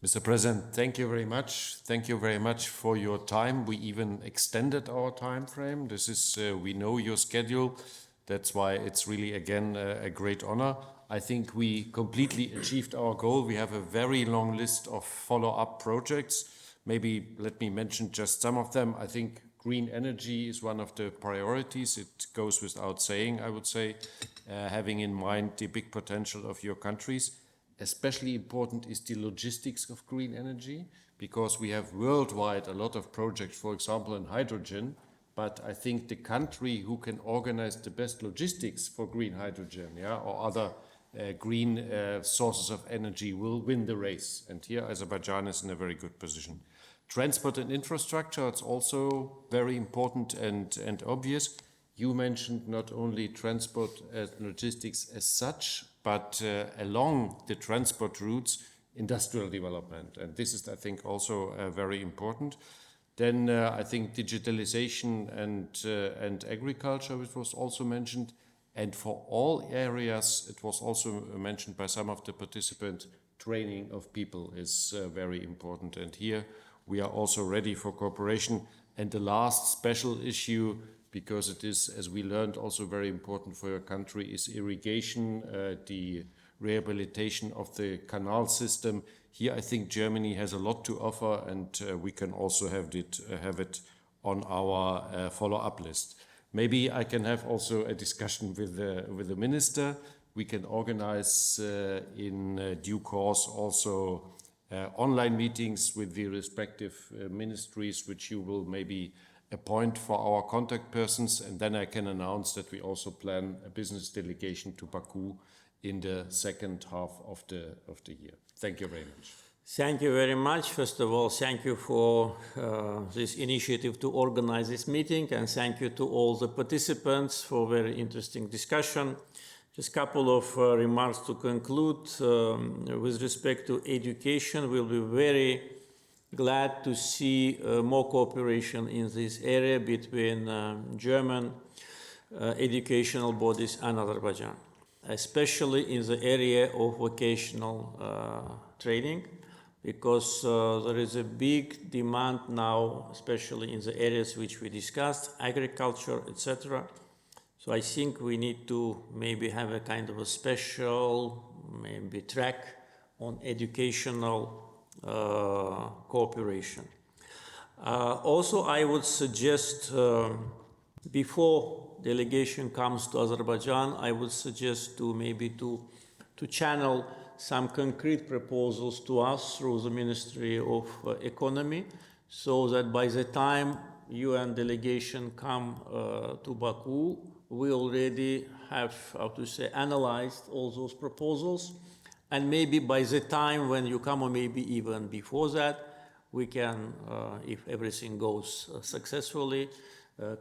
Mr. President, thank you very much. Thank you very much for your time. We even extended our time frame. This is, we know your schedule. That's why it's really, again, a great honor. I think we completely achieved our goal. We have a very long list of follow-up projects. Maybe let me mention just some of them. I think green energy is one of the priorities. It goes without saying, I would say, having in mind the big potential of your countries. Especially important is the logistics of green energy, because we have worldwide a lot of projects, for example, in hydrogen, but I think the country who can organize the best logistics for green hydrogen, or other green sources of energy will win the race. And here Azerbaijan is in a very good position. Transport and infrastructure, it's also very important and obvious. You mentioned not only transport and logistics as such, but along the transport routes, industrial development. And this is, I think, also very important. Then I think digitalization and agriculture, which was also mentioned. And for all areas, it was also mentioned by some of the participants, training of people is very important. And here we are also ready for cooperation. And the last special issue, because it is, as we learned, also very important for your country, is irrigation, the rehabilitation of the canal system. Here I think Germany has a lot to offer, and we can also have it on our follow-up list. Maybe I can have also a discussion with the minister. We can organize in due course also online meetings with the respective ministries, which you will maybe appoint for our contact persons, and then I can announce that we also plan a business delegation to Baku in the second half of the year. Thank you very much. Thank you very much. First of all, thank you for this initiative to organize this meeting, and thank you to all the participants for very interesting discussion. Just a couple of remarks to conclude. With respect to education, we'll be very glad to see more cooperation in this area between German educational bodies and Azerbaijan, especially in the area of vocational training, because there is a big demand now, especially in the areas which we discussed, agriculture, etc. So I think we need to maybe have a kind of a special maybe track on educational cooperation. Also, I would suggest before delegation comes to Azerbaijan, I would suggest to maybe to channel some concrete proposals to us through the Ministry of Economy, so that by the time UN delegation come to Baku, we already have, how to say, analyzed all those proposals. And maybe by the time when you come, or maybe even before that, we can, if everything goes successfully,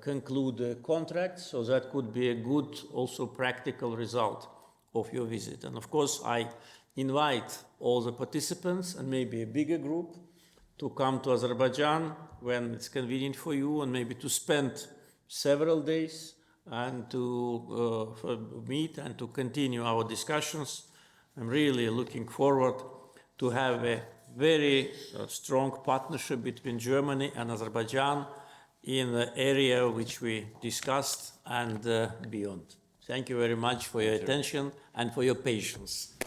conclude a contract. So that could be a good, also practical result of your visit. And of course, I invite all the participants and maybe a bigger group to come to Azerbaijan when it's convenient for you, and maybe to spend several days and to meet and to continue our discussions. I'm really looking forward to have a very strong partnership between Germany and Azerbaijan in the area which we discussed and beyond. Thank you very much for your attention and for your patience.